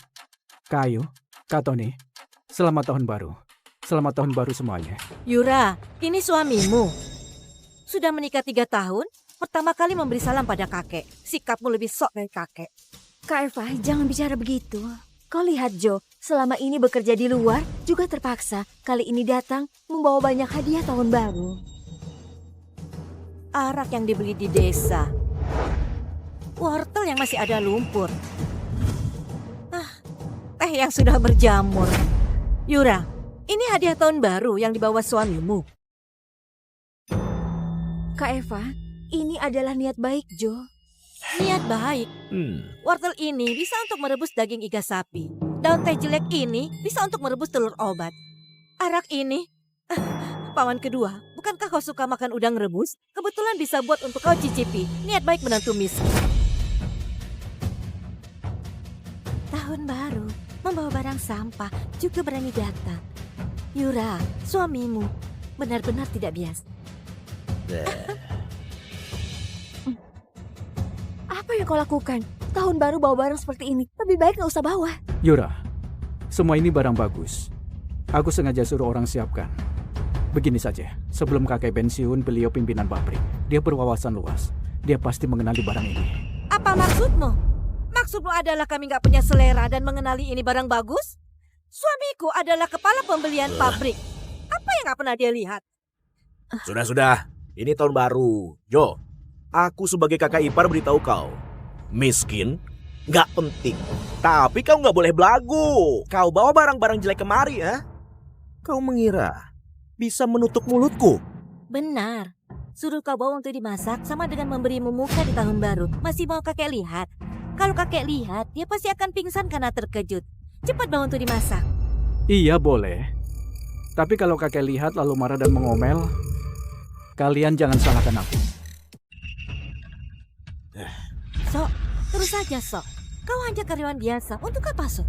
Kayu, Katoni, selamat tahun baru. Selamat tahun baru semuanya. Yura, ini suamimu. Sudah menikah 3 tahun, pertama kali memberi salam pada kakek. Sikapmu lebih sok dari kakek. Kak Eva, jangan bicara begitu. Kau lihat Jo, selama ini bekerja di luar juga terpaksa. Kali ini datang membawa banyak hadiah tahun baru. Arak yang dibeli di desa. Wortel yang masih ada lumpur. Teh yang sudah berjamur. Yura, ini hadiah tahun baru yang dibawa suamimu. Kak Eva, ini adalah niat baik Jo. Niat baik? Wortel ini bisa untuk merebus daging iga sapi. Daun teh jelek ini bisa untuk merebus telur obat. Arak ini, paman kedua, bukankah kau suka makan udang rebus? Kebetulan bisa buat untuk kau cicipi. Niat baik menantu miskin. Tahun baru, membawa barang sampah, juga berani datang. Yura, suamimu, benar-benar tidak biasa. Apa yang kau lakukan? Tahun baru bawa barang seperti ini. Lebih baik gak usah bawa. Yura, semua ini barang bagus. Aku sengaja suruh orang siapkan. Begini saja, sebelum kakek pensiun, beliau pimpinan pabrik. Dia berwawasan luas. Dia pasti mengenali barang ini. Apa maksudmu? Maksudmu adalah kami gak punya selera dan mengenali ini barang bagus? Suamiku adalah kepala pembelian pabrik. Apa yang gak pernah dia lihat? Sudah. Ini tahun baru. Jo, aku sebagai kakak ipar beritahu kau. Miskin, nggak penting. Tapi kau nggak boleh belagu. Kau bawa barang-barang jelek kemari, ya? Kau mengira bisa menutup mulutku? Benar. Suruh kau bawa untuk dimasak sama dengan memberimu muka di tahun baru. Masih mau kakek lihat? Kalau kakek lihat, dia pasti akan pingsan karena terkejut. Cepat bawa untuk dimasak. Iya, boleh. Tapi kalau kakek lihat lalu marah dan mengomel, kalian jangan salahkan aku. Sok, terus saja Sok. Kau hanya karyawan biasa. Untuk apa Sok?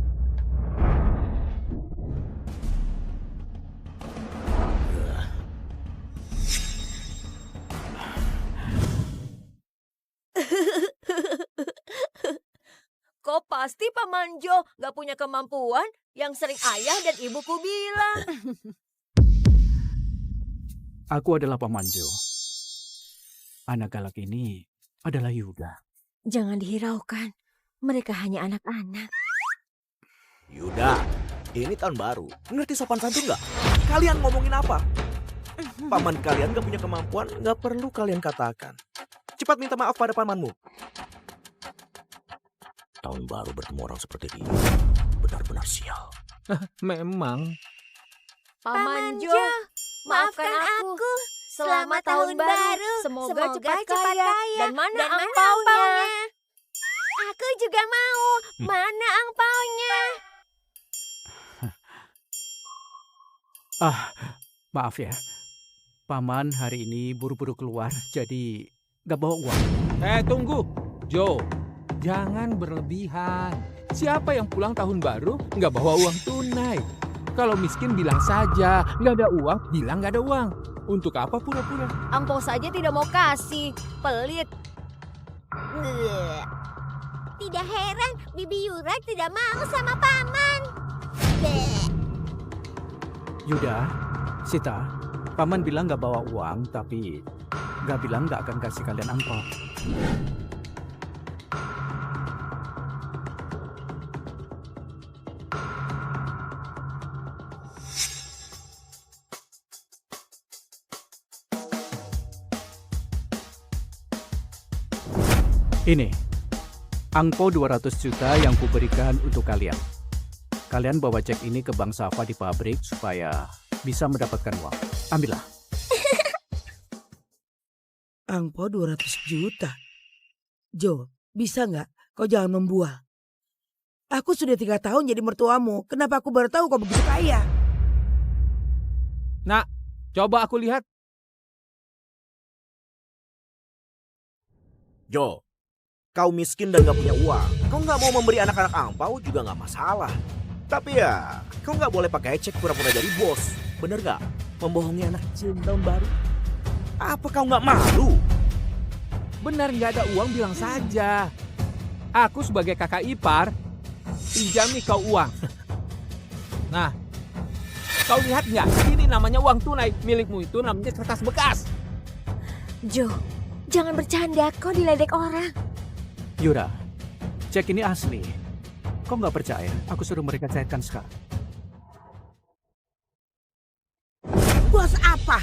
Kau pasti Paman Jo gak punya kemampuan yang sering ayah dan ibuku bilang. Aku adalah Paman Jo. Anak galak ini adalah Yuda. Jangan dihiraukan. Mereka hanya anak-anak. Yuda, ini tahun baru. Ngerti sopan santun nggak? Kalian ngomongin apa? Paman kalian gak punya kemampuan, gak perlu kalian katakan. Cepat minta maaf pada pamanmu. Tahun baru bertemu orang seperti dia. Benar-benar sial. Memang. Paman Jo, maafkan aku. Selamat tahun baru. Semoga cepat kaya. Dan mana angpaunya? angpaunya? Aku juga mau. Mana angpaunya? Maaf ya. Paman hari ini buru-buru keluar, jadi gak bawa uang. Tunggu. Jo, jangan berlebihan. Siapa yang pulang tahun baru nggak bawa uang tunai? Kalau miskin bilang saja, nggak ada uang, bilang nggak ada uang. Untuk apa pura-pura? Angpau saja tidak mau kasih. Pelit. Tidak heran Bibi Yura tidak mau sama Paman. Yuda, Sita, Paman bilang gak bawa uang, tapi gak bilang gak akan kasih kalian angpau. Ini, angpau 200 juta yang kuberikan untuk kalian. Kalian bawa cek ini ke Bank Safa di pabrik supaya bisa mendapatkan uang. Ambillah. Angpau 200 juta. Jo, bisa nggak kau jangan membual? Aku sudah 3 tahun jadi mertuamu. Kenapa aku baru tahu kau begitu kaya? Nak, coba aku lihat. Jo, kau miskin dan gak punya uang. Kau gak mau memberi anak-anak angpau juga gak masalah. Tapi ya, kau gak boleh pakai cek pura-pura jadi bos. Bener gak? Membohongi anak kecil tahun baru. Apa kau gak malu? Benar nggak ada uang bilang saja. Aku sebagai kakak ipar, pinjami kau uang. Nah, kau lihat nggak? Ini namanya uang tunai. Milikmu itu namanya kertas bekas. Jo, jangan bercanda. Kau diledek orang. Yura, cek ini asli. Kau nggak percaya? Aku suruh mereka cairkan sekarang. Bos apa?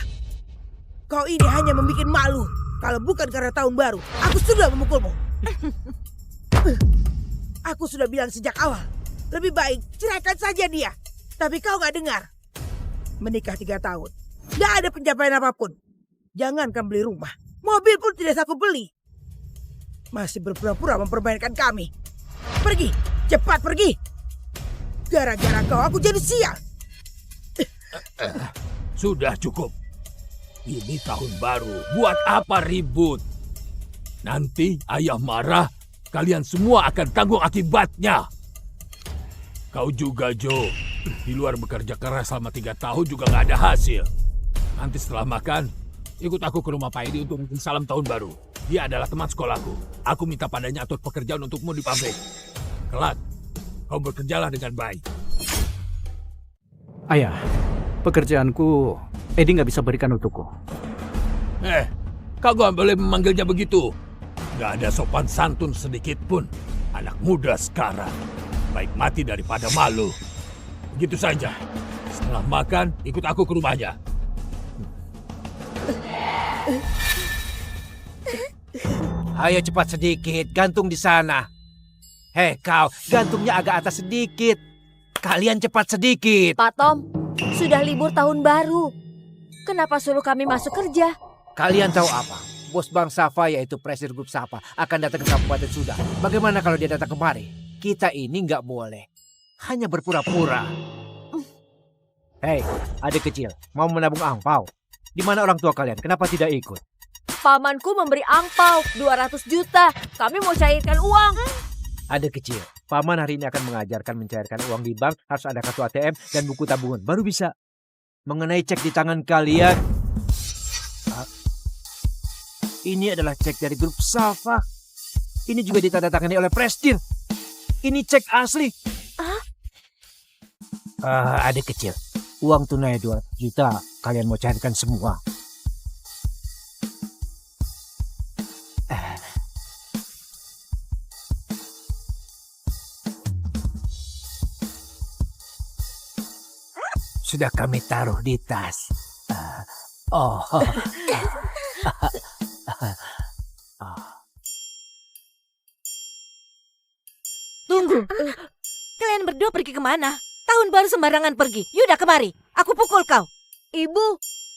Kau ini hanya membuat malu. Kalau bukan karena tahun baru, aku sudah memukulmu. Aku sudah bilang sejak awal, lebih baik ceraikan saja dia. Tapi kau gak dengar. Menikah 3 tahun, gak ada pencapaian apapun. Jangankan beli rumah, mobil pun tidak aku beli. Masih berpura-pura mempermainkan kami. Pergi, cepat pergi. Gara-gara kau aku jadi sial. Sudah cukup. Ini tahun baru, buat apa ribut? Nanti ayah marah, kalian semua akan tanggung akibatnya. Kau juga, Jo. Di luar bekerja keras selama 3 tahun juga nggak ada hasil. Nanti setelah makan, ikut aku ke rumah Pak Edi untuk salam tahun baru. Dia adalah teman sekolahku. Aku minta padanya atur pekerjaan untukmu di pabrik. Kelak, kau bekerjalah dengan baik. Ayah, pekerjaanku Edi nggak bisa berikan untukku. Kau gak boleh memanggilnya begitu. Gak ada sopan santun sedikit pun. Anak muda sekarang. Baik mati daripada malu. Begitu saja. Setelah makan, ikut aku ke rumahnya. Ayo cepat sedikit, gantung di sana. Hei kau, gantungnya agak atas sedikit. Kalian cepat sedikit. Pak Tom, sudah libur tahun baru. Kenapa suruh kami masuk kerja? Kalian tahu apa? Bos Bank Safa yaitu Presiden Grup Safa akan datang ke Kabupaten Sudah. Bagaimana kalau dia datang kemari? Kita ini nggak boleh. Hanya berpura-pura. Hei, adik kecil, mau menabung angpau? Di mana orang tua kalian? Kenapa tidak ikut? Pamanku memberi angpau 200 juta. Kami mau cairkan uang. Adik kecil, paman hari ini akan mengajarkan mencairkan uang di bank. Harus ada kartu ATM dan buku tabungan. Baru bisa. Mengenai cek di tangan kalian, ini adalah cek dari Grup Safa. Ini juga ditandatangani oleh Prestir. Ini cek asli. Adik kecil, uang tunai 2 juta kalian mau cairkan semua. sudah kami taruh di tas. Oh. Tunggu. Kalian berdua pergi kemana? Tahun baru sembarangan pergi. Yuda kemari. Aku pukul kau. Ibu,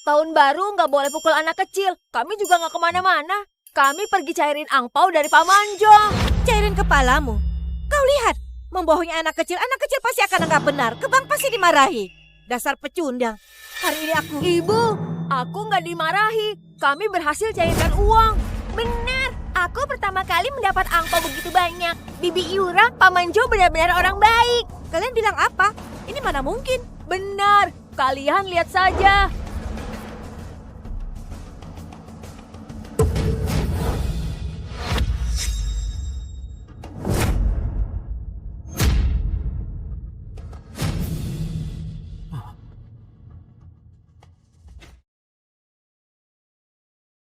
tahun baru nggak boleh pukul anak kecil. Kami juga nggak kemana-mana. Kami pergi cairin angpau dari Pak Manjong. Cairin kepalamu. Kau lihat, membohongi anak kecil pasti akan anggap benar. Kebang pasti dimarahi. Dasar pecundang. Hari ini aku... Ibu, aku nggak dimarahi. Kami berhasil cairkan uang. Benar, aku pertama kali mendapat angpau begitu banyak. Bibi Yura, Pak Manjo benar-benar orang baik. Kalian bilang apa? Ini mana mungkin? Benar, kalian lihat saja.